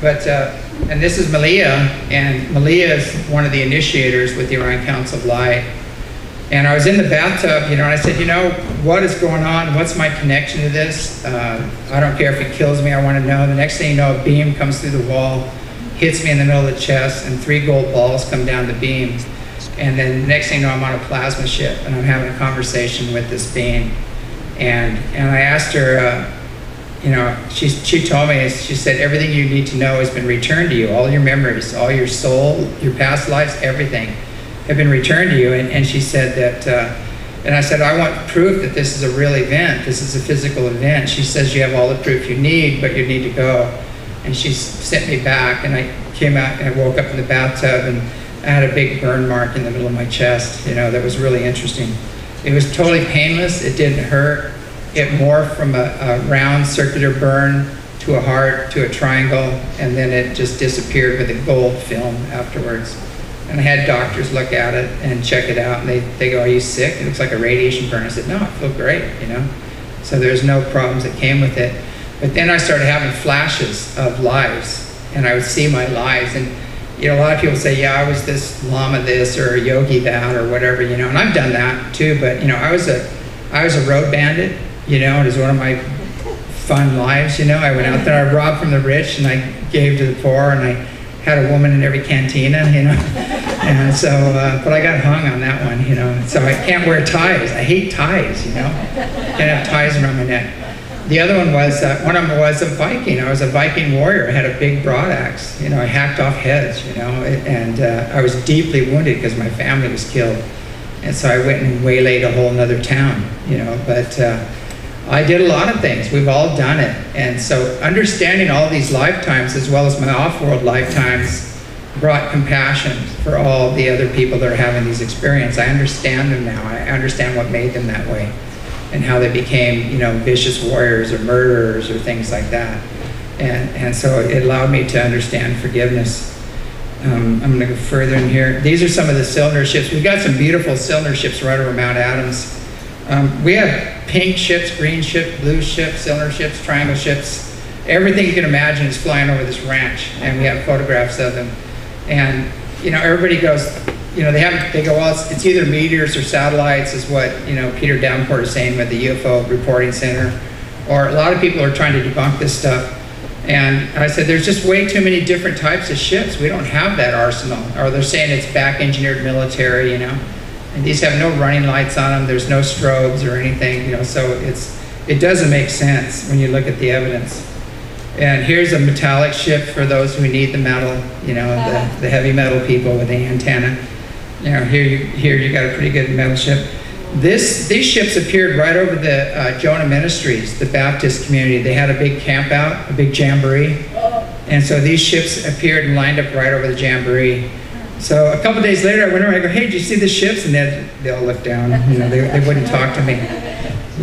But, and this is Malia, and Malia is one of the initiators with the Orion Council of Light. And I was in the bathtub, you know, and I said, you know, what is going on? What's my connection to this? I don't care if it kills me, I want to know. The next thing you know, a beam comes through the wall, hits me in the middle of the chest, and 3 gold balls come down the beam. And then the next thing you know, I'm on a plasma ship, and I'm having a conversation with this being. And I asked her, you know, she told me, she said, everything you need to know has been returned to you. All your memories, all your soul, your past lives, everything have been returned to you. And she said that, and I said, I want proof that this is a real event. This is a physical event. She says, you have all the proof you need, but you need to go. And she sent me back, and I came out and I woke up in the bathtub, and I had a big burn mark in the middle of my chest, you know, that was really interesting. It was totally painless, it didn't hurt. It morphed from a round circular burn to a heart to a triangle, and then it just disappeared with a gold film afterwards. And I had doctors look at it and check it out, and they go, are you sick? It looks like a radiation burn. I said, no, I feel great, you know. So there's no problems that came with it. But then I started having flashes of lives, and I would see my lives. And you know, a lot of people say, yeah, I was this Lama this or a yogi that or whatever, you know, and I've done that too, but you know, I was a road bandit, you know, it was one of my fun lives, you know. I went out there, I robbed from the rich and I gave to the poor, and I had a woman in every cantina, you know. And so, but I got hung on that one, you know, so I can't wear ties. I hate ties, you know. Can't have ties around my neck. The other one was, one of them was a Viking. I was a Viking warrior. I had a big broadaxe. You know, I hacked off heads, you know, and I was deeply wounded because my family was killed. And so I went and waylaid a whole nother town, you know, but I did a lot of things. We've all done it. And so understanding all these lifetimes, as well as my off-world lifetimes, brought compassion for all the other people that are having these experiences. I understand them now. I understand what made them that way and how they became, you know, vicious warriors or murderers or things like that. And so it allowed me to understand forgiveness. I'm going to go further in here. These are some of the cylinder ships. We've got some beautiful cylinder ships right over Mount Adams. We have pink ships, green ships, blue ships, cylinder ships, triangle ships. Everything you can imagine is flying over this ranch, and we have photographs of them. And, you know, everybody goes, you know, they go, well, it's either meteors or satellites, is what, you know, Peter Davenport is saying with the UFO Reporting Center. Or a lot of people are trying to debunk this stuff. And I said, there's just way too many different types of ships. We don't have that arsenal. Or they're saying it's back-engineered military, you know. And these have no running lights on them. There's no strobes or anything, you know. So it doesn't make sense when you look at the evidence. And here's a metallic ship for those who need the metal, you know, the heavy metal people with the antenna. You know, here you got a pretty good metal ship. These ships appeared right over the Jonah Ministries, the Baptist community. They had a big camp out, a big jamboree. And so these ships appeared and lined up right over the jamboree. So a couple days later, I went over and I go, hey, did you see the ships? And they all looked down. You know, they wouldn't talk to me.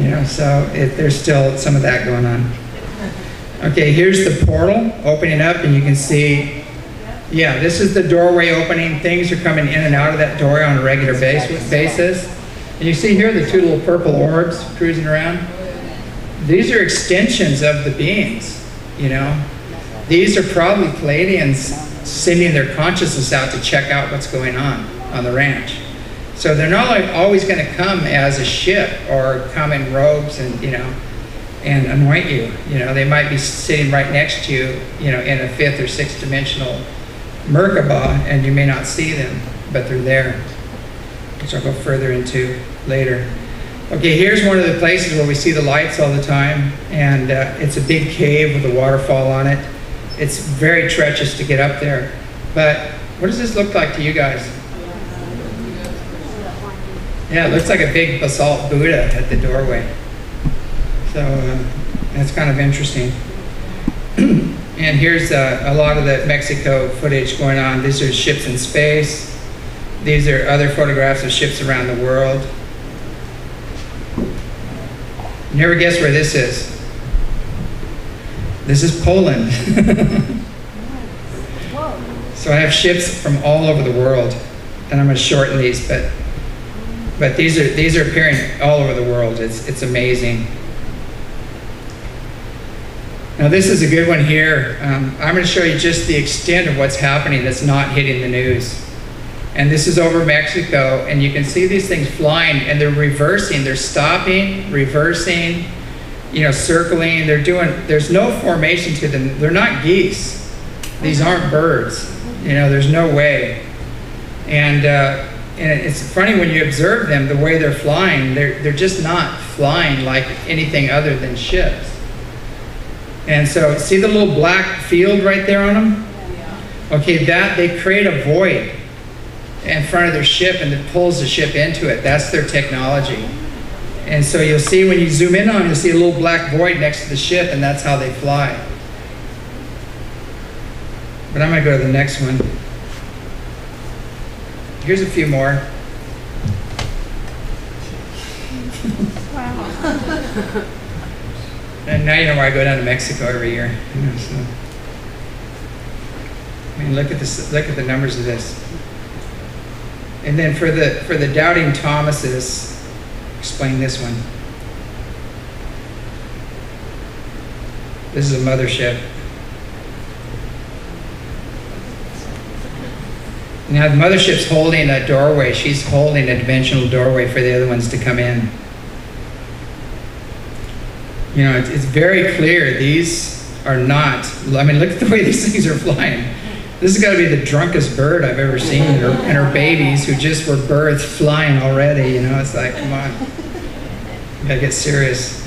You know, so there's still some of that going on. Okay, here's the portal opening up, and you can see, yeah, this is the doorway opening. Things are coming in and out of that doorway on a regular basis. And you see here the two little purple orbs cruising around. These are extensions of the beings, you know. These are probably Pleiadians sending their consciousness out to check out what's going on the ranch. So they're not like always going to come as a ship or come in robes and, you know, and anoint you. You know, they might be sitting right next to you, you know, in a 5th or 6th dimensional Merkaba, and you may not see them, but they're there, which I'll go further into later. Okay, here's one of the places where we see the lights all the time, and it's a big cave with a waterfall on it. It's very treacherous to get up there. But what does this look like to you guys? Yeah, it looks like a big basalt Buddha at the doorway. So that's kind of interesting. And here's a lot of the Mexico footage going on. These are ships in space. These are other photographs of ships around the world. You never guess where this is. This is Poland. So I have ships from all over the world, and I'm going to shorten these, but these are appearing all over the world. It's amazing. Now this is a good one here. I'm going to show you just the extent of what's happening that's not hitting the news. And this is over Mexico, and you can see these things flying, and they're reversing. They're stopping, reversing, you know, circling. There's no formation to them. They're not geese. These aren't birds. You know, there's no way. And it's funny when you observe them, the way they're flying, they're just not flying like anything other than ships. And so, see the little black field right there on them? Okay, they create a void in front of their ship, and it pulls the ship into it. That's their technology. And so you'll see when you zoom in on them, you'll see a little black void next to the ship, and that's how they fly. But I'm going to go to the next one. Here's a few more. Wow. And now you know why I go down to Mexico every year. You know, so. I mean, look at this. Look at the numbers of this. And then for the doubting Thomases, explain this one. This is a mothership. Now the mothership's holding a doorway. She's holding a dimensional doorway for the other ones to come in. You know, it's very clear these are not, I mean, look at the way these things are flying. This has got to be the drunkest bird I've ever seen, and her babies who just were birthed flying already, you know, it's like, come on. You gotta get serious.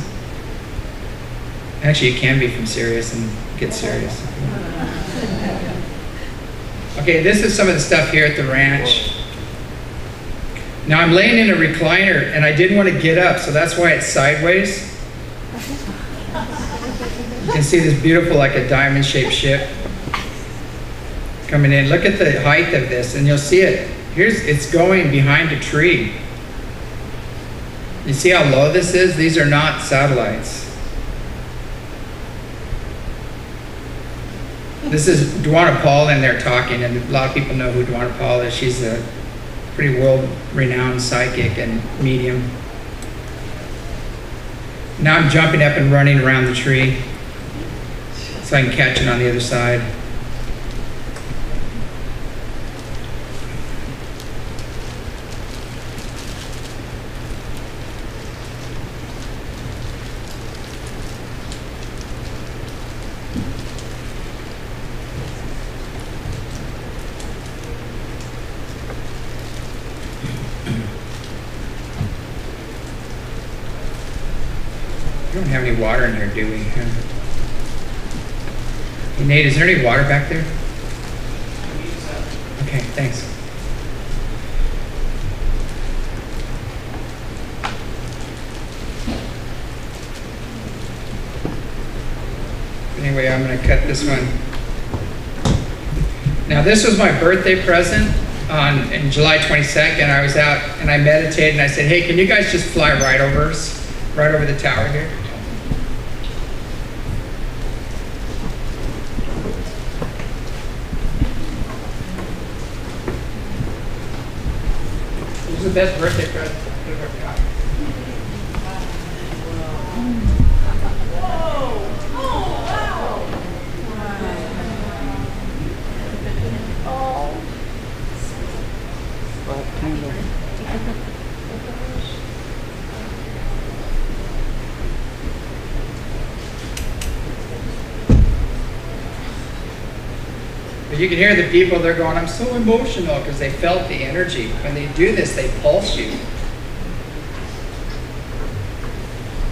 Actually, you can be from serious and get serious. Okay, this is some of the stuff here at the ranch. Now I'm laying in a recliner and I didn't want to get up, so that's why it's sideways. You can see this beautiful, like a diamond-shaped ship coming in. Look at the height of this, and you'll see it. It's going behind a tree. You see how low this is? These are not satellites. This is Duana Paul in there talking, and a lot of people know who Duana Paul is. She's a pretty world-renowned psychic and medium. Now I'm jumping up and running around the tree so I can catch it on the other side. We don't have any water in here, do we? Hey, Nate, is there any water back there? Okay, thanks. Anyway, I'm going to cut this one. Now, this was my birthday present in July 22nd. I was out and I meditated and I said, hey, can you guys just fly right over us? Right over the tower here. This is the best birthday present I've ever got. But you can hear the people, they're going, I'm so emotional, because they felt the energy. When they do this, they pulse you.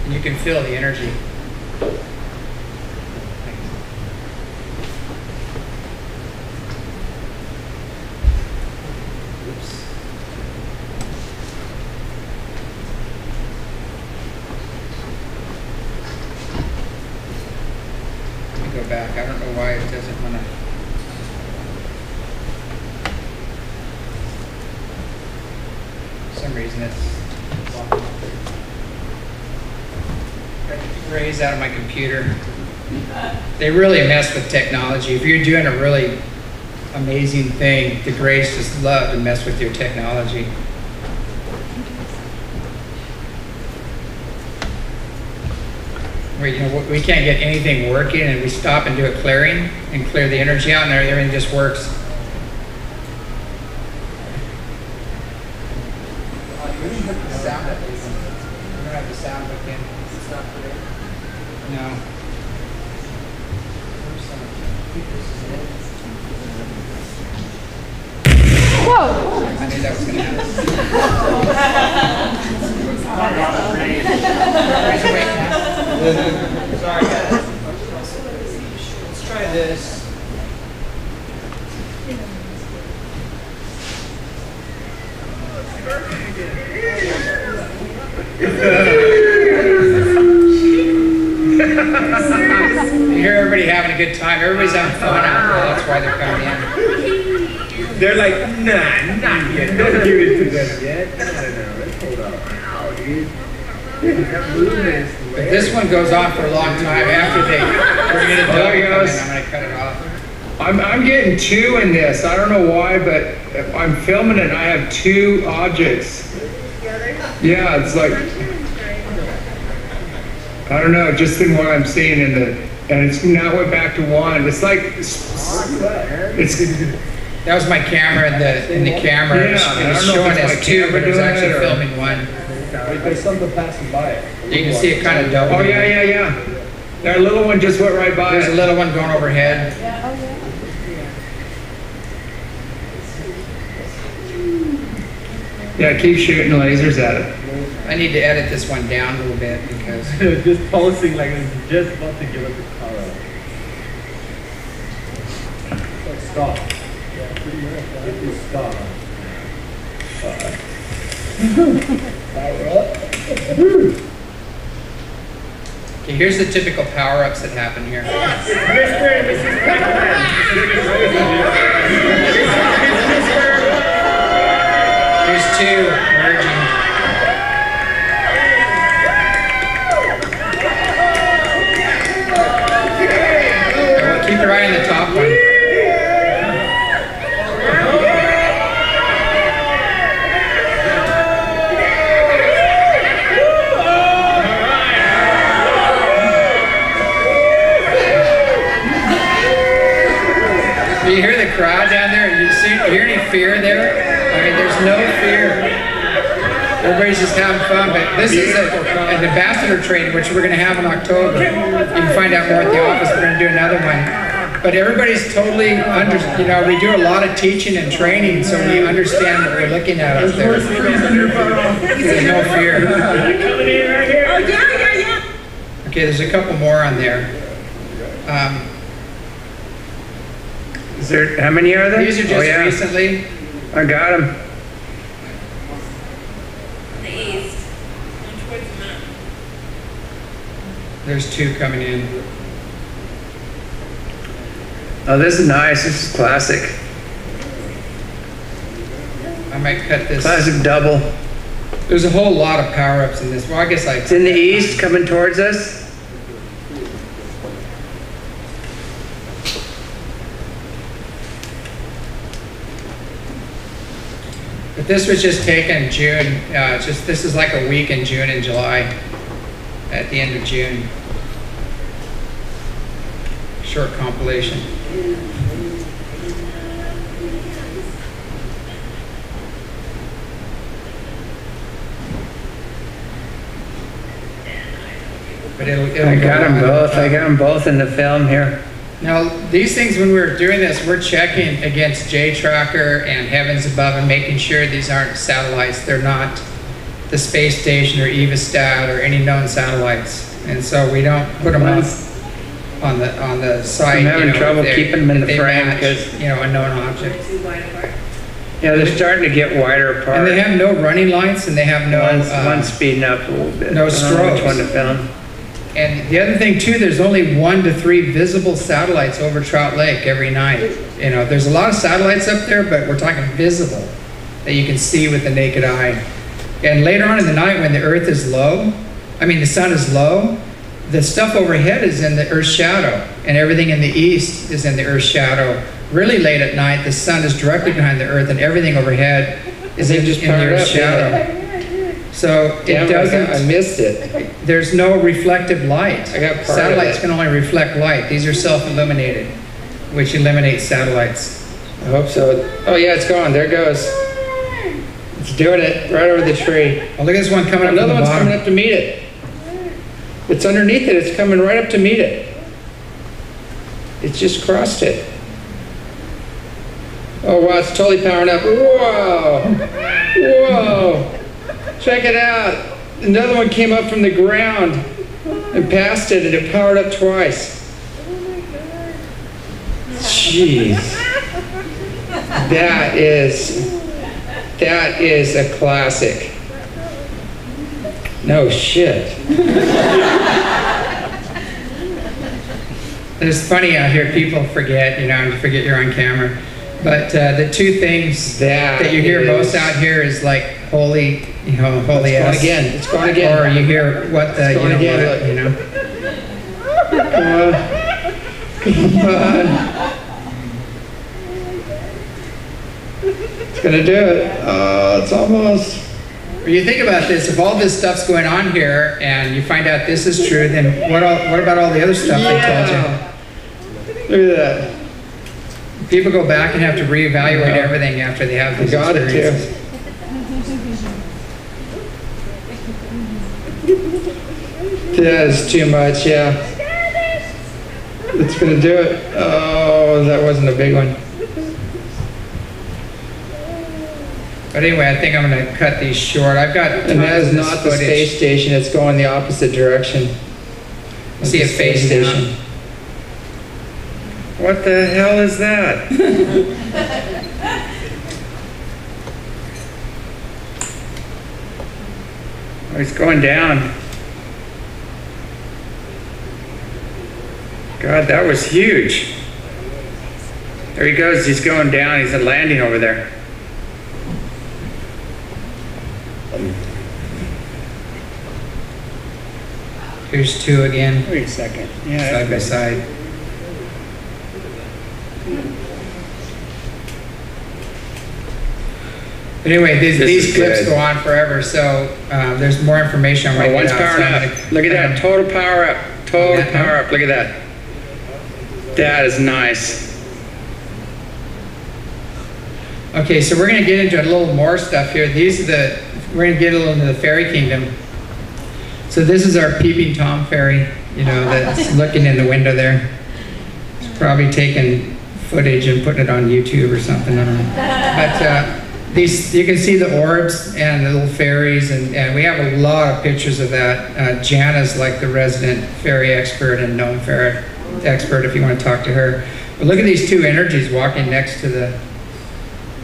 And you can feel the energy. Oops. Let me go back. I don't know why it doesn't want to. For some reason it's blocking up there. Got the rays out of my computer. They really mess with technology. If you're doing a really amazing thing, the Grays just love to mess with your technology. We can't get anything working, and we stop and do a clearing and clear the energy out, and everything just works. We don't have the sound up. We don't have the sound hooked in. It's not clear. No. Whoa! I knew that was going to happen. Sorry, guys. Let's try this. You hear everybody having a good time. Everybody's having fun out there. That's why they're coming in. They're like, nah, not yet. Don't give it to them yet. No, let's hold up. Wow, dude. But this one goes on for a long time after they bring in a double come in. I'm going to cut it off. I'm getting two in this. I don't know why, but if I'm filming it, I have two objects. Yeah, it's like, I don't know, just in what I'm seeing in the, and it's now went back to one. It's like, That was my camera in the camera. Yeah, It was showing us two, but it was actually filming one. There's something passing by it. You can see it kind of double. Oh, yeah. That little one just went right by. There's a little one going overhead. Yeah, keep shooting lasers at it. I need to edit this one down a little bit because just pulsing like it's just about to give us a color. Stop. Yeah, pretty much. It is stop. Okay, here's the typical power-ups that happen here. Here's two merging. Well, keep your eye on the top one. You hear the crowd down there? You hear any fear there? I mean, there's no fear. Everybody's just having fun. But this is an ambassador training, which we're going to have in October. You can find out more at the office. We're going to do another one. But everybody's totally we do a lot of teaching and training, so we understand what we're looking at up there. There's no fear. Okay, there's a couple more on there. Is there, how many are there? These are just recently. I got them. The east, and towards the mountain. There's two coming in. Oh, this is nice. This is classic. I might cut this. Classic double. There's a whole lot of power-ups in this. Well, I guess It's in the east, coming towards us. But this was just taken June. This is like a week in June and July. At the end of June. Short compilation. But it'll I got them both. I got them both in the film here. Now, these things, when we're doing this, we're checking against J-Tracker and Heavens Above and making sure these aren't satellites. They're not the space station or EVAStat or any known satellites. And so we don't put them on the site. I'm having trouble keeping them in the frame because, unknown objects. Too wide apart. Yeah, they're starting to get wider apart. And they have no running lights and they have no... One's speeding up a little bit. No I don't know which strobes. one to film. And the other thing too, there's only 1 to 3 visible satellites over Trout Lake every night. There's a lot of satellites up there, but we're talking visible, that you can see with the naked eye. And later on in the night when the Earth is low, the sun is low, the stuff overhead is in the Earth's shadow, and everything in the east is in the Earth's shadow. Really late at night, the sun is directly behind the Earth, and everything overhead is in the Earth's shadow. So it doesn't. I missed it. There's no reflective light. I got part Satellites of it. can only reflect light. These are self-illuminated, which eliminates satellites. I hope so. Oh yeah, it's gone. There it goes. It's doing it right over the tree. Oh, look at this one coming up. Another from the one's bottom. coming up to meet it. It's underneath it. It's coming right up to meet it. It's just crossed it. Oh wow, it's totally powering up. Whoa! Whoa! Check it out. Another one came up from the ground and passed it, and it powered up twice. Jeez. That is a classic. No shit. It's funny out here. People forget, you forget you're on camera. But the two things that you hear most out here is like holy, holy It's S. going again. It's going again. Or you hear what the, It's going again, Come on. It's gonna do it. Oh, it's almost. When you think about this, if all this stuff's going on here and you find out this is true, then what about all the other stuff they told you? Look at that. People go back and have to reevaluate everything after they have these Got experiences. That is too much, yeah. It's gonna do it. Oh, that wasn't a big one. But anyway, I think I'm going to cut these short. I've got And that is not the space station. It's going the opposite direction. See it space phasing out. station. What the hell is that? he's going down. God, that was huge. There he goes, he's going down, he's landing over there. Here's two again, Wait a second. Yeah. side by side. But anyway, these clips go on forever, so there's more information on Oh, right one's now. powering up. Look at that, total power up. Total power up, look at that. That is nice. Okay, so we're going to get into a little more stuff here. We're going to get a little into the fairy kingdom. So this is our peeping Tom fairy, you know, that's looking in the window there. It's probably taking footage and putting it on YouTube or something, I don't know. But these, you can see the orbs and the little fairies, and we have a lot of pictures of that. Jana's like the resident fairy expert and known fairy expert if you want to talk to her. But look at these two energies walking next to the,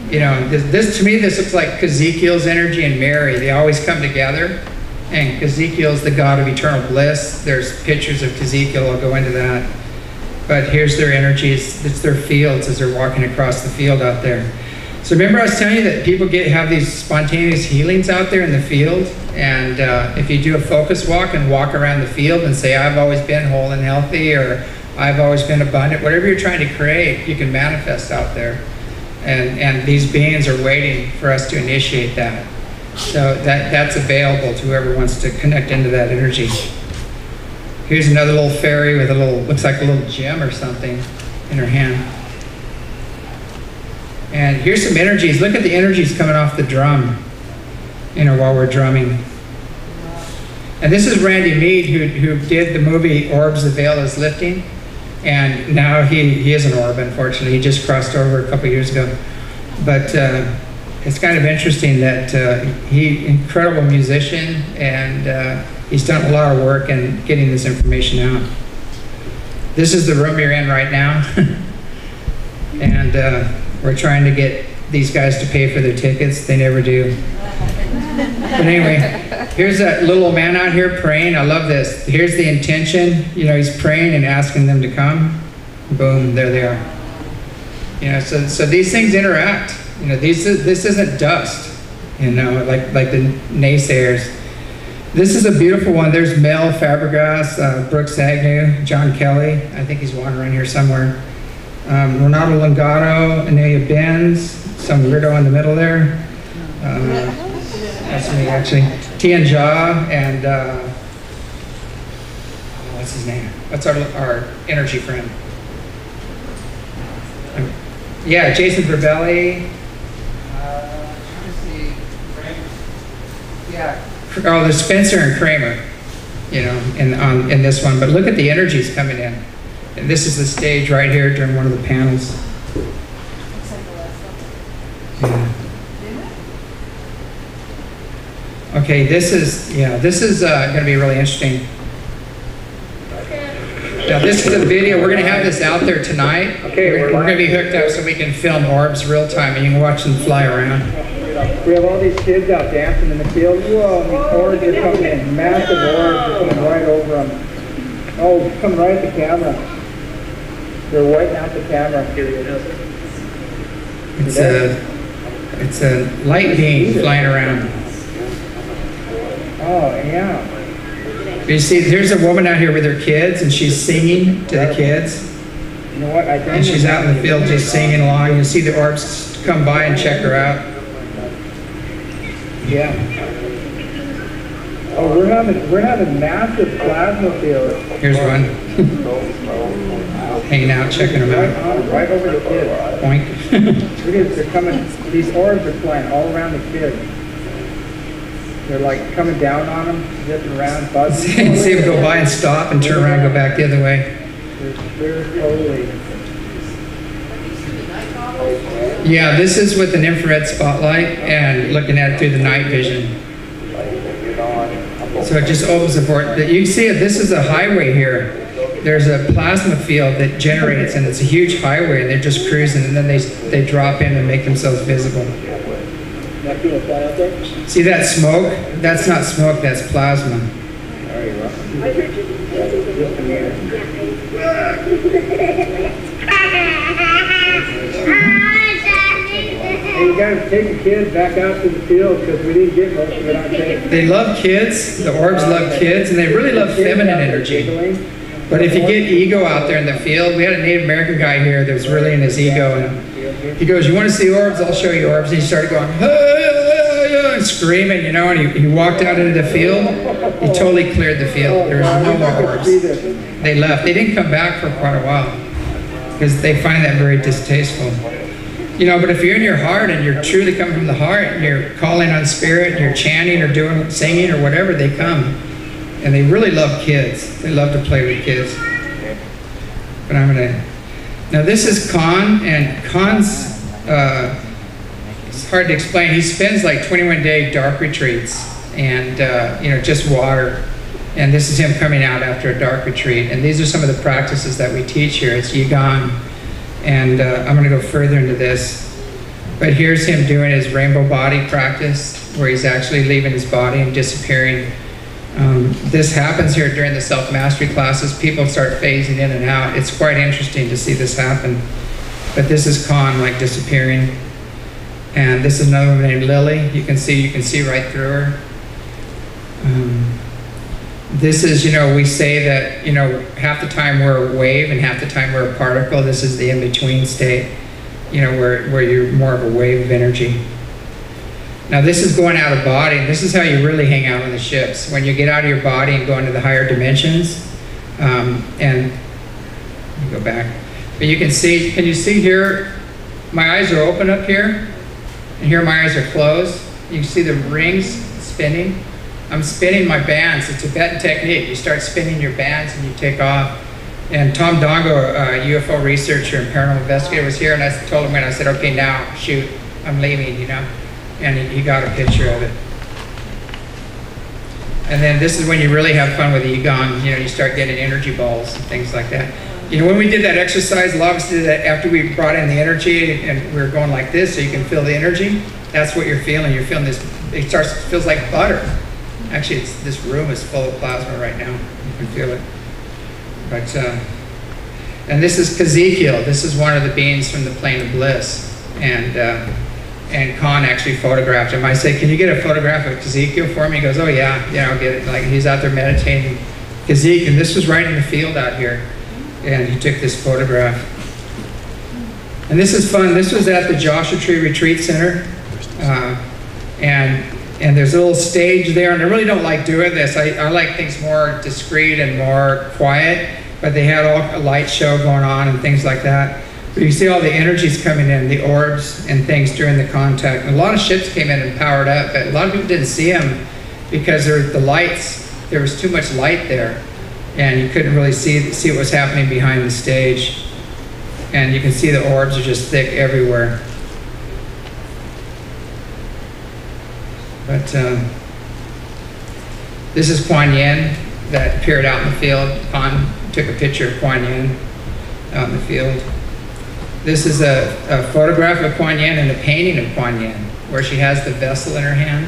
you know, this to me, this looks like Ezekiel's energy and Mary. They always come together. And Ezekiel's the God of eternal bliss. There's pictures of Ezekiel, I'll go into that. But here's their energies, it's their fields as they're walking across the field out there. So remember I was telling you that people have these spontaneous healings out there in the field. And if you do a focus walk and walk around the field and say, I've always been whole and healthy, or I've always been abundant, whatever you're trying to create, you can manifest out there. And these beings are waiting for us to initiate that. So that's available to whoever wants to connect into that energy. Here's another little fairy with a little, looks like a little gem or something in her hand. And here's some energies. Look at the energies coming off the drum, you know, while we're drumming. And this is Randy Mead, who did the movie Orbs, the Veil is Lifting. And now he is an orb, unfortunately. He just crossed over a couple years ago. But it's kind of interesting that incredible musician, and he's done a lot of work in getting this information out. This is the room you're in right now. And we're trying to get these guys to pay for their tickets. They never do. But anyway, here's that little man out here praying. I love this. Here's the intention. You know, he's praying and asking them to come. Boom, there they are. You know, so these things interact. You know, this isn't dust, you know, like the naysayers. This is a beautiful one. There's Mel Fabregas, Brooks Agnew, John Kelly. I think he's wandering here somewhere. Renato Lungato, Anelia Benz, some weirdo in the middle there. That's me, actually. Tian Jia and, what's his name? What's our energy friend? Yeah, Jason Verbelli. Yeah. Oh, there's Spencer and Kramer, you know, in this one. But look at the energies coming in. And this is the stage right here during one of the panels. Yeah. Okay, this is going to be really interesting. Now this is a video. We're going to have this out there tonight. Okay, we're going to be hooked up so we can film orbs real time and you can watch them fly around. We have all these kids out dancing in the field. Whoa, these orbs are coming in. Massive orbs are coming right over them. Oh, coming right at the camera. They're whitening out the camera. It's a light being flying around. Oh, yeah. You see, there's a woman out here with her kids, and she's singing to the kids. You know what? And she's out in the field just singing along. You see the orbs come by and check her out. Yeah. Oh, we're having massive plasma fields. Here's one. Hanging out, checking them out. Right over the kids. Point. Look at, they're coming. These orbs are flying all around the kids. They're like coming down on them, zipping around, buzzing. See them go by and stop and turn around and go back the other way. They're totally. Yeah, this is with an infrared spotlight and looking at it through the night vision. So it just opens the port. You can see it, this is a highway here. There's a plasma field that generates, and it's a huge highway, and they're just cruising, and then they drop in and make themselves visible. Not feeling fly out there? See that smoke? That's not smoke, that's plasma. There you go. Just a minute. Hey, you guys take the kids back out to the field because we didn't get most of it on tape. They love kids, the orbs love kids, and they really love feminine energy. But if you get ego out there in the field, we had a Native American guy here that was really in his ego, and he goes, "You want to see orbs? I'll show you orbs." And he started going, and screaming, you know, and he walked out into the field. He totally cleared the field. There was no more orbs. They left. They didn't come back for quite a while because they find that very distasteful. You know, but if you're in your heart and you're truly coming from the heart and you're calling on spirit and you're chanting or doing singing or whatever, they come. And they really love kids. They love to play with kids. But I'm gonna, now this is Khan, and Khan's, it's hard to explain. He spends like 21-day dark retreats and, you know, just water. And this is him coming out after a dark retreat. And these are some of the practices that we teach here. It's Yigong. And I'm going to go further into this. But here's him doing his rainbow body practice, where he's actually leaving his body and disappearing. This happens here during the self-mastery classes. People start phasing in and out. It's quite interesting to see this happen. But this is Khan, like, disappearing. And this is another woman named Lily. You can see right through her. This is, you know, we say that, you know, half the time we're a wave and half the time we're a particle. This is the in-between state, you know, where you're more of a wave of energy. Now this is going out of body, and this is how you really hang out on the ships. When you get out of your body and go into the higher dimensions, and let me go back. But you can see, can you see here, my eyes are open up here, and here my eyes are closed. You can see the rings spinning. I'm spinning my bands. It's a Tibetan technique. You start spinning your bands and you take off. And Tom Dongo, a UFO researcher and paranormal investigator, was here, and I told him, when I said, "Okay, now shoot, I'm leaving," you know. And he got a picture of it. And then this is when you really have fun with Yigong. You know, you start getting energy balls and things like that. You know, when we did that exercise, a lot of us did that after we brought in the energy, and we were going like this, so you can feel the energy. That's what you're feeling. You're feeling this. It feels like butter. Actually, this room is full of plasma right now. You can feel it. But, and this is Ezekiel. This is one of the beings from the plane of bliss. And Khan actually photographed him. I said, "Can you get a photograph of Ezekiel for me?" He goes, "Oh yeah, I'll get it." Like, he's out there meditating. Ezekiel, and this was right in the field out here. And he took this photograph. And this is fun. This was at the Joshua Tree Retreat Center. And there's a little stage there, and I really don't like doing this. I like things more discreet and more quiet, but they had a light show going on and things like that. But you see all the energies coming in, the orbs and things during the contact. And a lot of ships came in and powered up, but a lot of people didn't see them because the lights, there was too much light there, and you couldn't really see what was happening behind the stage. And you can see the orbs are just thick everywhere. But this is Kuan Yin that appeared out in the field. Khan took a picture of Kuan Yin out in the field. This is a photograph of Kuan Yin and a painting of Kuan Yin, where she has the vessel in her hand.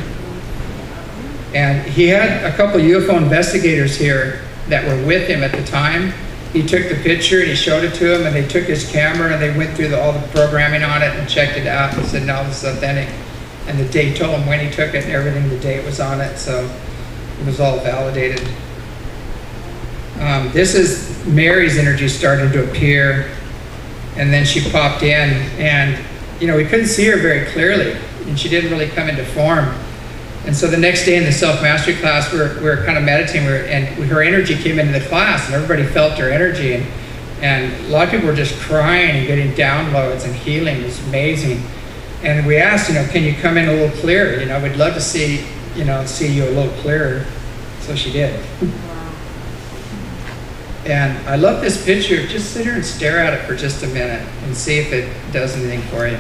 And he had a couple UFO investigators here that were with him at the time. He took the picture and he showed it to them, and they took his camera and they went through all the programming on it and checked it out and said, "No, this is authentic." And the date, told him when he took it and everything, the date was on it, so it was all validated. This is Mary's energy starting to appear, and then she popped in, and you know, we couldn't see her very clearly, and she didn't really come into form. And so the next day in the self-mastery class, we were kind of meditating, and her energy came into the class, and everybody felt her energy, and a lot of people were just crying and getting downloads and healing. It was amazing. And we asked, you know, "Can you come in a little clearer? You know, we'd love to see you a little clearer." So she did. And I love this picture. Just sit here and stare at it for just a minute and see if it does anything for you.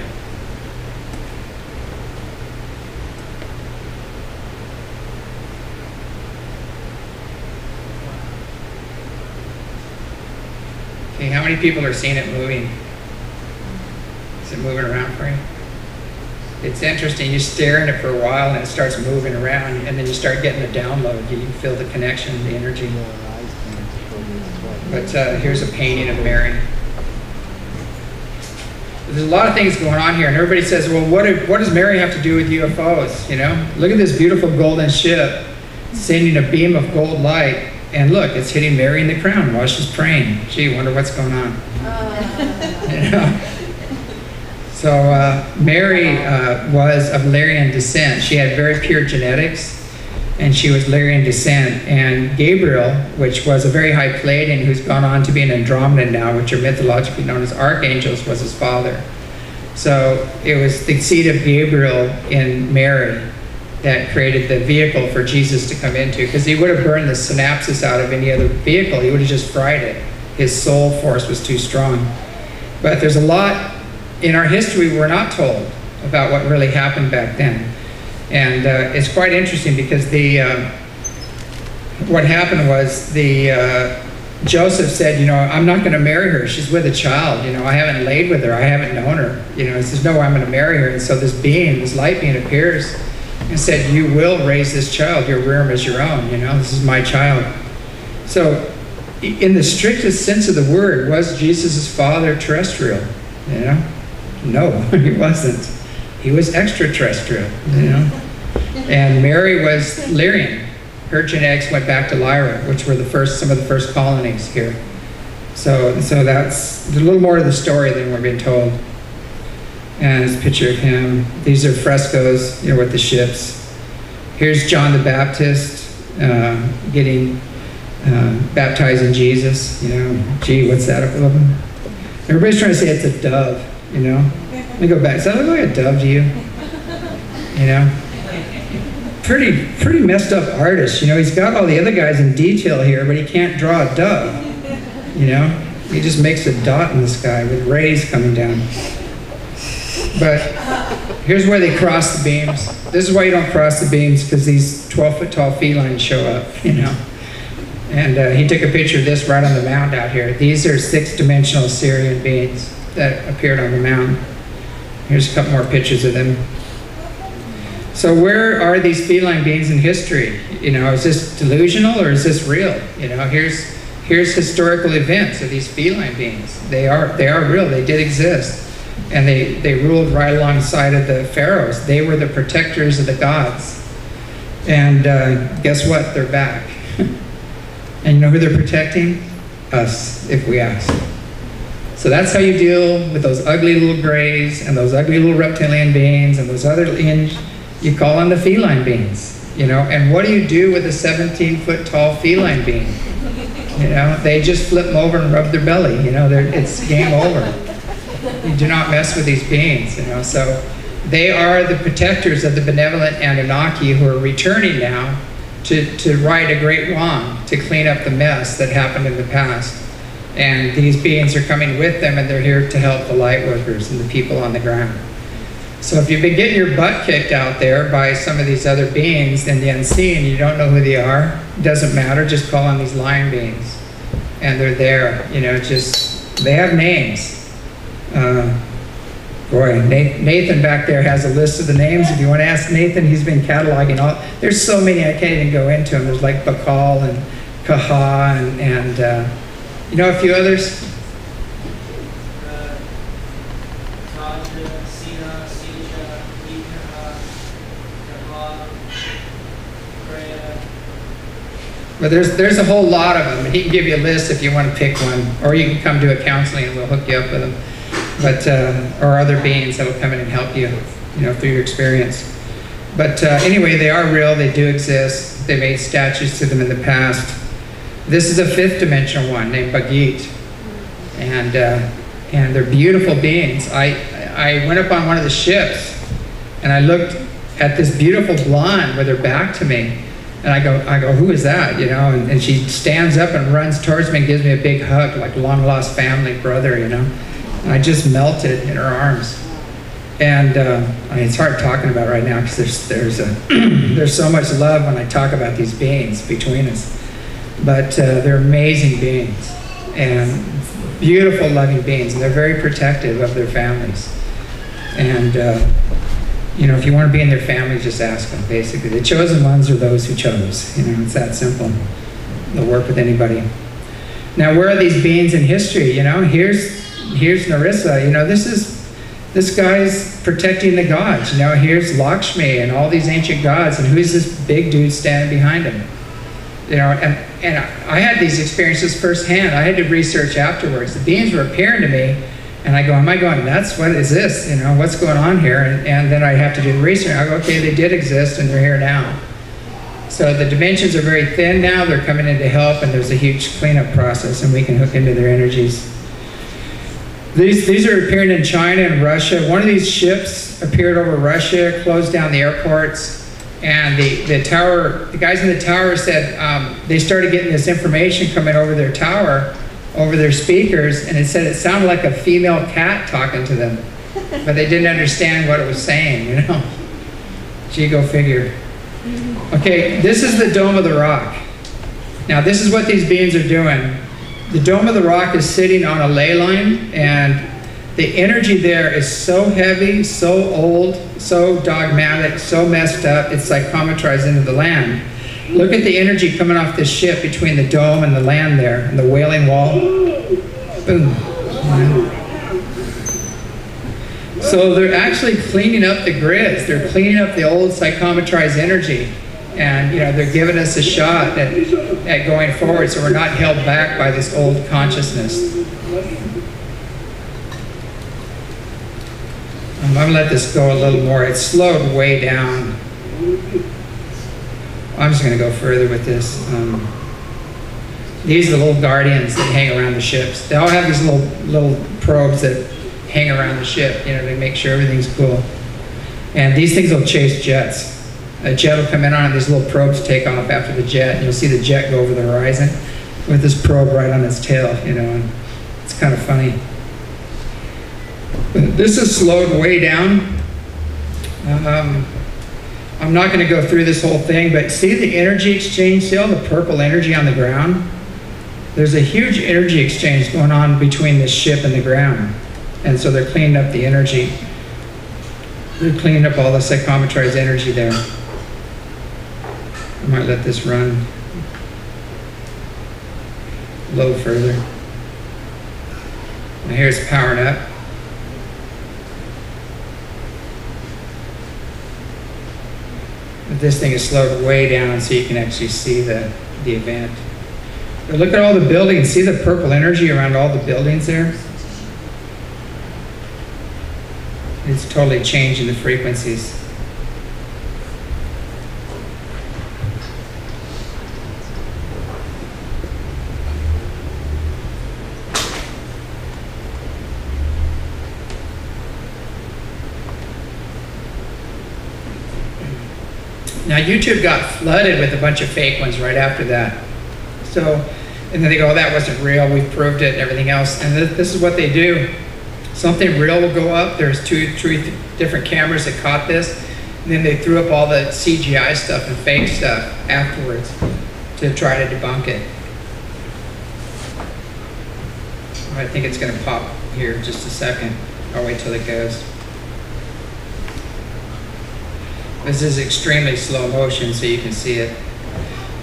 Okay, how many people are seeing it moving? Is it moving around for you? It's interesting. You stare at it for a while and it starts moving around, and then you start getting the download. You feel the connection, the energy. But here's a painting of Mary. There's a lot of things going on here, and everybody says, well, what does Mary have to do with UFOs? You know, look at this beautiful golden ship sending a beam of gold light, and look, it's hitting Mary in the crown while she's praying. Gee, wonder what's going on. You know? So Mary was of Lyrian descent. She had very pure genetics, and she was Lyrian descent. And Gabriel, which was a very high Pleiadian who's gone on to be an Andromedan now, which are mythologically known as archangels, was his father. So it was the seed of Gabriel in Mary that created the vehicle for Jesus to come into, because he would have burned the synapses out of any other vehicle. He would have just fried it. His soul force was too strong. But there's a lot in our history we're not told about what really happened back then. And it's quite interesting because what happened was Joseph said, you know, I'm not going to marry her. She's with a child. You know, I haven't laid with her. I haven't known her. You know, he says, no, I'm going to marry her. And so this being, this light being appears and said, you will raise this child. Your rear as your own. You know, this is my child. So in the strictest sense of the word, was Jesus' father terrestrial? You know? No, he wasn't. He was extraterrestrial, you know. And Mary was Lyrian. Her genetics went back to Lyra, which were some of the first colonies here. So that's a little more to the story than we're being told. And there's a picture of him. These are frescoes, you know, with the ships. Here's John the Baptist getting baptized in Jesus. You know, gee, what's that up of him? Everybody's trying to say it's a dove. You know, let me go back. Does that look like a dove to you? You know, pretty messed up artist. You know, he's got all the other guys in detail here, but he can't draw a dove. You know, he just makes a dot in the sky with rays coming down. But here's where they cross the beams. This is why you don't cross the beams, because these 12-foot tall felines show up. You know, and he took a picture of this right on the mound out here. These are 6-dimensional Syrian beings that appeared on the mound. Here's a couple more pictures of them. So where are these feline beings in history? You know, is this delusional or is this real? You know, here's historical events of these feline beings. They are real. They did exist, and they ruled right alongside of the pharaohs. They were the protectors of the gods. And guess what? They're back. And you know who they're protecting? Us, if we ask. So that's how you deal with those ugly little grays and those ugly little reptilian beings and those other, you call them the feline beings, you know. And what do you do with a 17-foot tall feline being? You know, they just flip them over and rub their belly, you know, it's game over. You do not mess with these beings, you know. So they are the protectors of the benevolent Annunaki who are returning now to right a great wrong, to clean up the mess that happened in the past. And these beings are coming with them, and they're here to help the light workers and the people on the ground. So if you've been getting your butt kicked out there by some of these other beings in the unseen, you don't know who they are, it doesn't matter, just call on these lion beings. And they're there, you know, they have names. Boy, Nathan back there has a list of the names. If you want to ask Nathan, he's been cataloging all. There's so many I can't even go into them. There's like Bakal and Kaha and you know a few others? But there's a whole lot of them. He can give you a list if you want to pick one, or you can come to a counseling and we'll hook you up with them. But or other beings that will come in and help you, you know, through your experience. But anyway, they are real. They do exist. They made statues to them in the past. This is a 5th dimensional one named Bagit, and they're beautiful beings. I went up on one of the ships, and I looked at this beautiful blonde with her back to me. And I go, who is that? You know, and she stands up and runs towards me and gives me a big hug, like long lost family brother, you know. And I just melted in her arms. And I mean, it's hard talking about right now because there's so much love when I talk about these beings between us. But they're amazing beings and beautiful, loving beings, and they're very protective of their families. And You know, if you want to be in their family, just ask them, basically. The chosen ones are those who chose. You know, it's that simple. They'll work with anybody. Now, where are these beings in history? You know, here's Narissa. You know, this guy's protecting the gods. You know, here's Lakshmi and all these ancient gods, and who's this big dude standing behind him? You know, and I had these experiences firsthand. I had to research afterwards. The beings were appearing to me, and I go, am I going nuts? What is this? You know, what's going on here? And then I have to do the research. I go, okay, they did exist, and they're here now. So the dimensions are very thin now. They're coming in to help, and there's a huge cleanup process, and we can hook into their energies. These are appearing in China and Russia. One of these ships appeared over Russia, closed down the airports, and the guys in the tower said they started getting this information coming over their tower, over their speakers, and it said it sounded like a female cat talking to them, but they didn't understand what it was saying, you know. Gee, go figure. Okay, this is the Dome of the Rock. Now, this is what these beings are doing. The Dome of the Rock is sitting on a ley line, and the energy there is so heavy, so old, so dogmatic, so messed up, it's psychometrized into the land. Look at the energy coming off this ship between the dome and the land there, and the Wailing Wall. Boom. So they're actually cleaning up the grids. They're cleaning up the old psychometrized energy. And, you know, they're giving us a shot at going forward, so we're not held back by this old consciousness. I'm going to let this go a little more. It's slowed way down. I'm just going to go further with this. These are the little guardians that hang around the ships. They all have these little probes that hang around the ship, you know, to make sure everything's cool. And these things will chase jets. A jet will come in on it, these little probes take off after the jet, and you'll see the jet go over the horizon with this probe right on its tail, you know, and it's kind of funny. But this is slowed way down. I'm not going to go through this whole thing, but see the energy exchange, see all the purple energy on the ground? There's a huge energy exchange going on between this ship and the ground. And so they're cleaning up the energy. They're cleaning up all the psychometrized energy there. I might let this run a little further. Now here's powering up. But this thing is slowed way down so you can actually see the event. But look at all the buildings. See the purple energy around all the buildings there? It's totally changing the frequencies. Now YouTube got flooded with a bunch of fake ones right after that. So, and then they go, oh, that wasn't real, we proved it and everything else. And this is what they do. Something real will go up. There's two different cameras that caught this. And then they threw up all the CGI stuff and fake stuff afterwards to try to debunk it. I think it's going to pop here in just a second. I'll wait till it goes. This is extremely slow motion, so you can see it.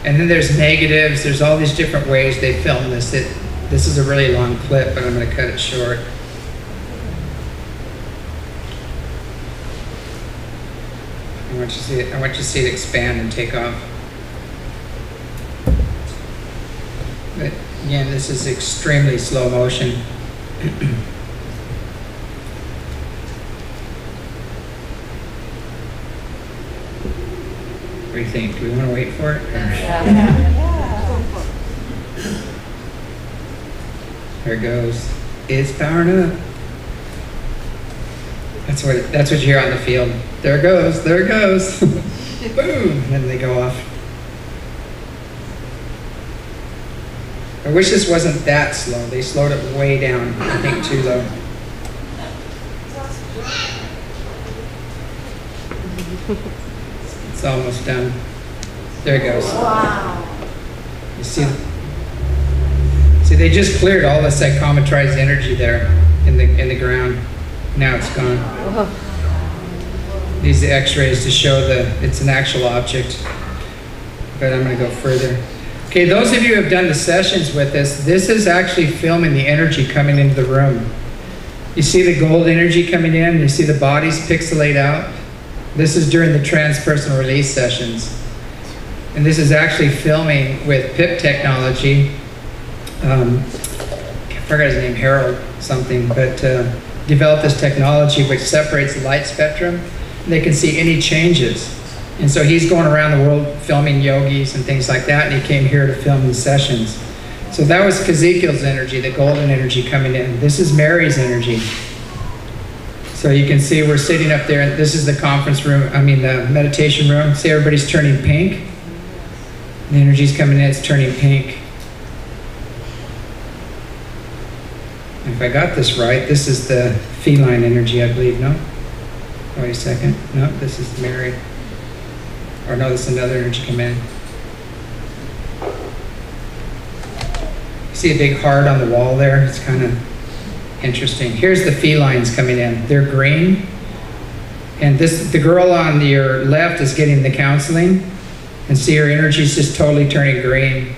And then there's negatives. There's all these different ways they film this. This is a really long clip, but I'm going to cut it short. I want you to see it. I want you to see it expand and take off. But again, this is extremely slow motion. What do you think? Do we want to wait for it? There it goes. It's powering up. That's what you hear on the field. There it goes. There it goes. Boom! And then they go off. I wish this wasn't that slow. They slowed it way down. I think too low. It's almost done. There it goes. Wow. You see, they just cleared all the psychometrized energy there in the ground. Now it's gone. these x-rays to show that it's an actual object. But I'm going to go further. Okay, those of you who have done the sessions with us, this is actually filming the energy coming into the room. You see the gold energy coming in, you see the bodies pixelate out. This is during the transpersonal release sessions. And this is actually filming with PIP technology. I forgot his name, Harold something, but developed this technology which separates the light spectrum. And they can see any changes. And so he's going around the world filming yogis and things like that, and he came here to film the sessions. So that was Ezekiel's energy, the golden energy coming in. This is Mary's energy. So you can see we're sitting up there, and this is the conference room, the meditation room. See, everybody's turning pink. The energy's coming in, it's turning pink. If I got this right, this is the feline energy, I believe, no? Wait a second. No, this is Mary. Or no, this is another energy come in. See a big heart on the wall there? It's kind of interesting. Here's the felines coming in. They're green. And the girl on your left is getting the counseling. And see, her energy is just totally turning green.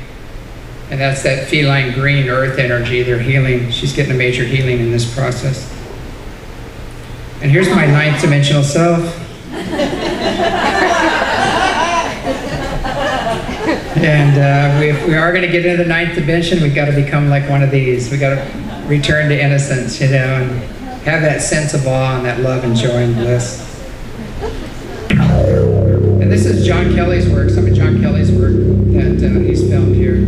And that's that feline green earth energy. They're healing. She's getting a major healing in this process. And here's my ninth dimensional self. And if we are going to get into the ninth dimension, we've got to become like one of these. We've got to return to innocence, and have that sense of awe and that love and joy and bliss. And this is John Kelly's work, some of John Kelly's work that he's filmed here.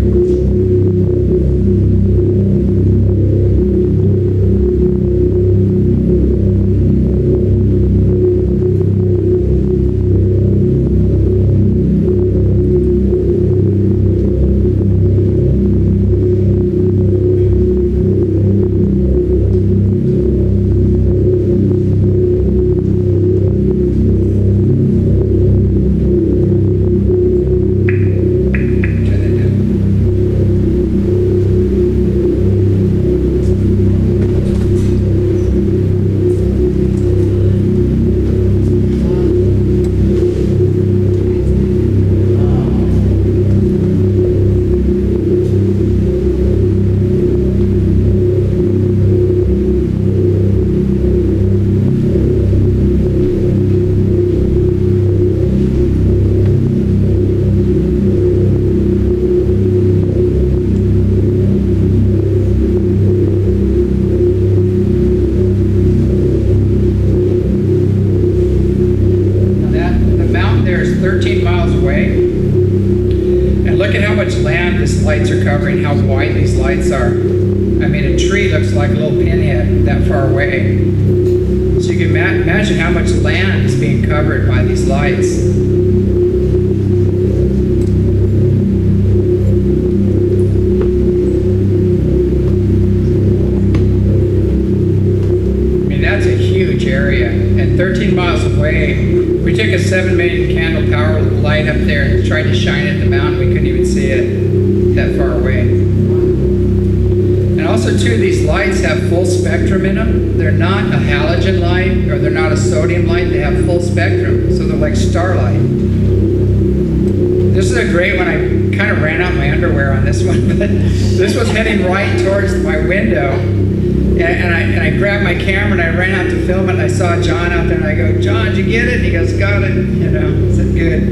This was heading right towards my window, and I grabbed my camera and I ran out to film it. And I saw John out there, and I go, "John, did you get it?" And he goes, "Got it." I said, "Good."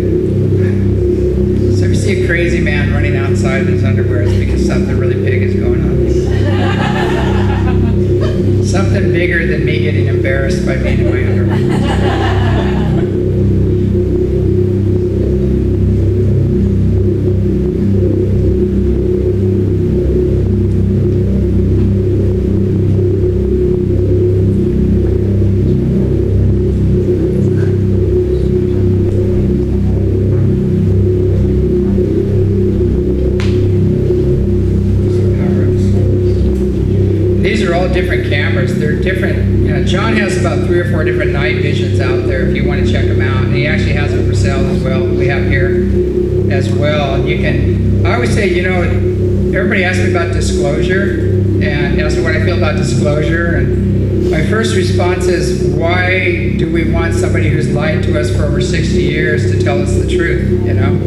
So if you see a crazy man running outside in his underwear, it's because something really big is going on. Something bigger than me getting embarrassed by being in my underwear. Different cameras. They're different. John has about 3 or 4 different night visions out there if you want to check them out. And he actually has them for sale as well. We have here as well. And you can, I always say, everybody asks me about disclosure and asks me what I feel about disclosure. And My first response is, why do we want somebody who's lied to us for over 60 years to tell us the truth, you know?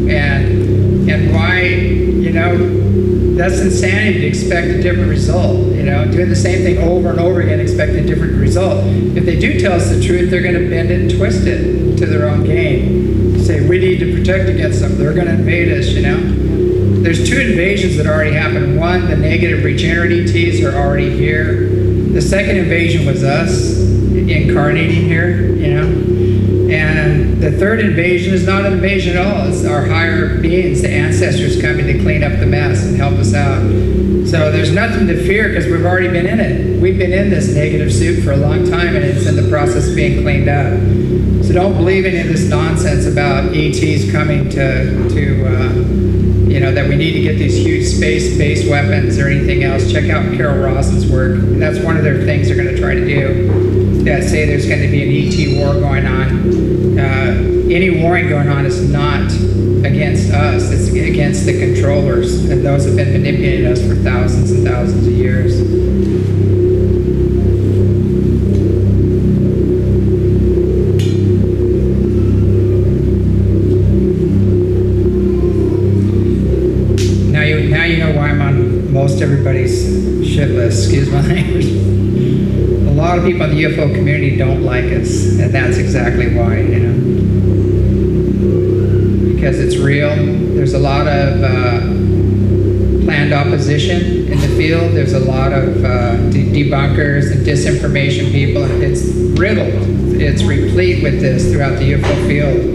And why, you know, that's insanity to expect a different result, you know? Doing the same thing over and over again, expecting a different result. If they do tell us the truth, they're gonna bend it and twist it to their own gain. Say, we need to protect against them. They're gonna invade us, you know? There's two invasions that already happened. One, the negative regenerate ETs are already here. The second invasion was us incarnating here, you know? And the third invasion is not an invasion at all. It's our higher beings, the ancestors coming to clean up the mess and help us out. So there's nothing to fear because we've already been in it. We've been in this negative soup for a long time and it's in the process of being cleaned up. So don't believe any of this nonsense about ETs coming you know, that we need to get these huge space-based weapons or anything else. Check out Carol Ross's work. That's one of their things they're going to try to do, that say there's going to be an ET war going on. Any warring going on is not against us, it's against the controllers and those who have been manipulating us for thousands and thousands of years. Most everybody's shit list, excuse my language. A lot of people in the UFO community don't like us, and that's exactly why, you know. Because it's real. There's a lot of planned opposition in the field. There's a lot of debunkers and disinformation people, and it's riddled. It's replete with this throughout the UFO field.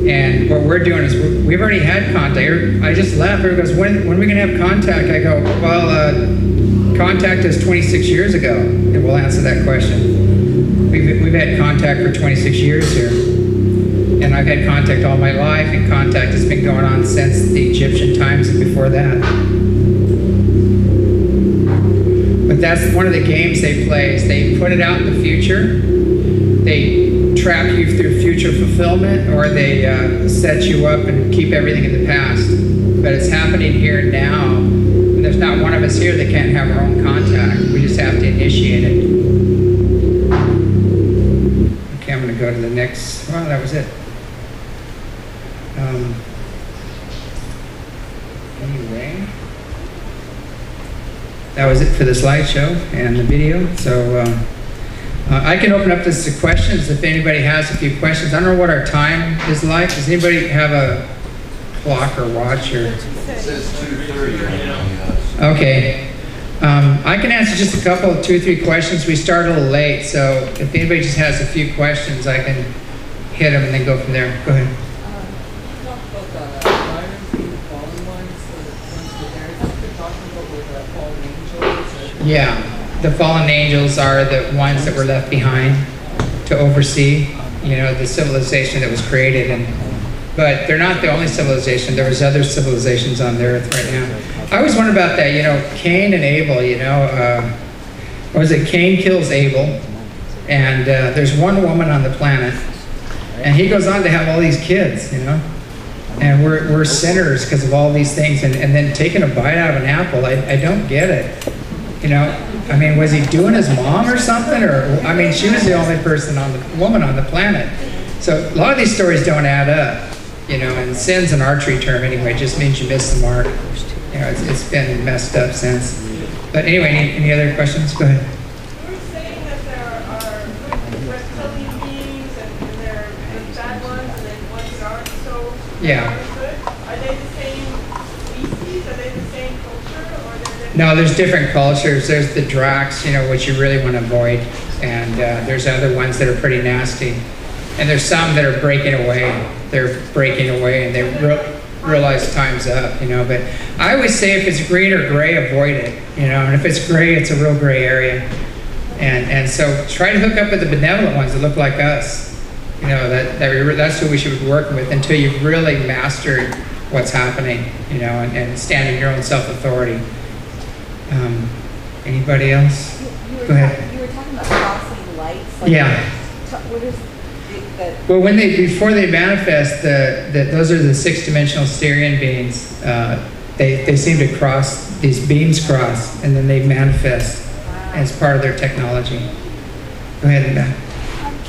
And what we're doing is we've already had contact. I just left. Everybody goes, when are we going to have contact? I go, well, contact us 26 years ago, and we'll answer that question. We've had contact for 26 years here. And I've had contact all my life, and contact has been going on since the Egyptian times and before that. But that's one of the games they play, is they put it out in the future. They trap you through future fulfillment, or they set you up and keep everything in the past. But it's happening here now, and there's not one of us here that can't have our own contact. We just have to initiate it. Okay, I'm going to go to the next. Well, that was it. Anyway, that was it for the slideshow and the video. So. I can open up this to questions if anybody has a few questions. I don't know what our time is like. Does anybody have a clock or watch? Or? It says 2:30 right now. Okay. I can answer just a couple, 2 or 3 questions. We started a little late, so if anybody just has a few questions, I can hit them and then go from there. Go ahead. Yeah. The fallen angels are the ones that were left behind to oversee, you know, the civilization that was created. But they're not the only civilization. There was other civilizations on the earth right now. I always wonder about that, you know, Cain and Abel, you know. Or was it Cain kills Abel, and there's one woman on the planet, and he goes on to have all these kids, you know. And we're sinners because of all these things, and then taking a bite out of an apple, I don't get it, you know. I mean, was he doing his mom or something? Or, I mean, she was the only woman on the planet. So a lot of these stories don't add up, you know, and sin's an archery term anyway, it just means you missed the mark. You know, it's been messed up since. But anyway, any other questions? Go ahead. You were saying that there are good reptilian beings and there are bad ones and then ones that aren't so Yeah. good. Are they the same species? Are they the same culture? Or are they different? No, there's different cultures. There's the Dracs, you know, which you really want to avoid. And there's other ones that are pretty nasty. And there's some that are breaking away. They're breaking away and they realize time's up, you know. But I always say if it's green or gray, avoid it, you know. And if it's gray, it's a real gray area. And so try to hook up with the benevolent ones that look like us. You know, that's who we should be working with until you've really mastered what's happening, you know, and stand in your own self-authority. Anybody else? Go ahead. You were talking about crossing lights. Like Yeah. What is Well, before they manifest, those are the 6-dimensional Styrian beings. They seem to cross, these beams cross, and then they manifest. as part of their technology. Go ahead, Beth.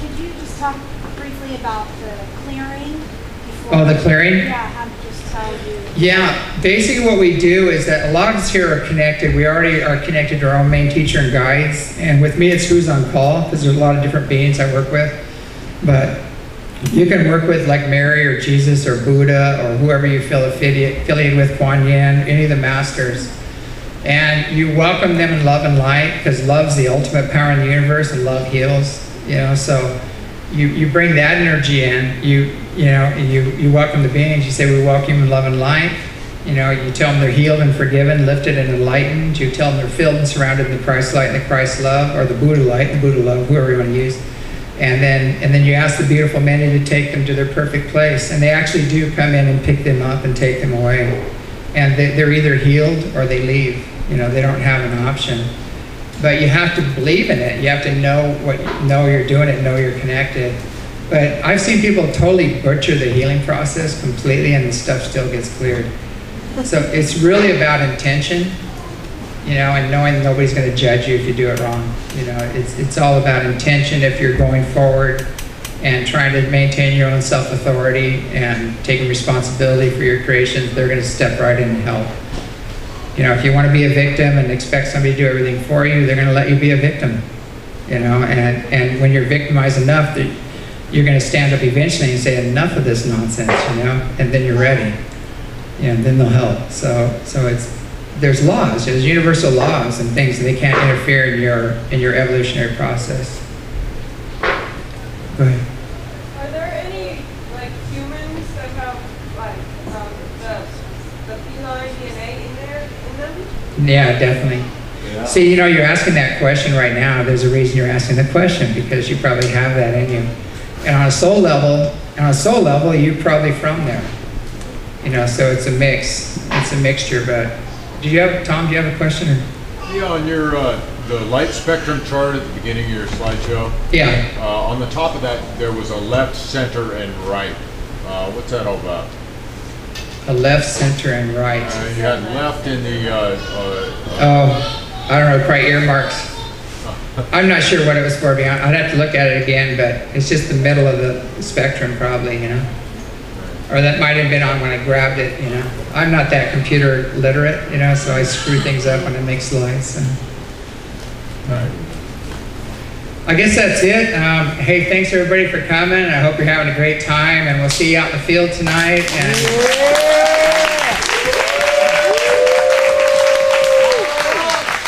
Could you just talk briefly about the clearing? Oh, the clearing? Yeah, how to just tell you. Yeah, basically what we do is that a lot of us here are connected. We already are connected to our own main teacher and guides. And with me, it's who's on call, because there's a lot of different beings I work with. But you can work with like Mary or Jesus or Buddha or whoever you feel affiliated with, Kuan Yin, any of the masters. And you welcome them in love and light, because love's the ultimate power in the universe, and love heals. So you bring that energy in. You welcome the beings. You say, we welcome you in love and light. You tell them they're healed and forgiven, lifted and enlightened. You tell them they're filled and surrounded in the Christ light and the Christ love, or the Buddha light, the Buddha love, whoever you want to use. And then you ask the beautiful many to take them to their perfect place, and they actually do come in and pick them up and take them away. And they're either healed or they leave. They don't have an option. But you have to believe in it. You have to know you're doing it, know you're connected. But I've seen people totally butcher the healing process completely, and the stuff still gets cleared. So it's really about intention, and knowing nobody's going to judge you if you do it wrong. It's all about intention. If you're going forward and trying to maintain your own self-authority and taking responsibility for your creations, they're going to step right in and help. If you want to be a victim and expect somebody to do everything for you, they're going to let you be a victim. And when you're victimized enough, you're going to stand up eventually and say, enough of this nonsense, and then you're ready. And then they'll help. So there's laws, there's universal laws and things, and they can't interfere in your evolutionary process. Go ahead. Are there any humans that have the feline DNA in them? Yeah, definitely. Yeah. See, you're asking that question right now. There's a reason you're asking the question, because you probably have that in you. And on a soul level, you're probably from there. So it's a mix. It's a mixture. But Tom, do you have a question? Or? Yeah, on your the light spectrum chart at the beginning of your slideshow. Yeah. On the top of that, there was a left, center, and right. What's that all about? A left, center, and right. You had left in the. I don't know, probably earmarks. I'm not sure what it was for. I'd have to look at it again, but it's just the middle of the spectrum, probably, Or that might have been on when I grabbed it, I'm not that computer literate, so I screw things up when I make slides. So. Right. I guess that's it. Hey, thanks everybody for coming. I hope you're having a great time, and we'll see you out in the field tonight. And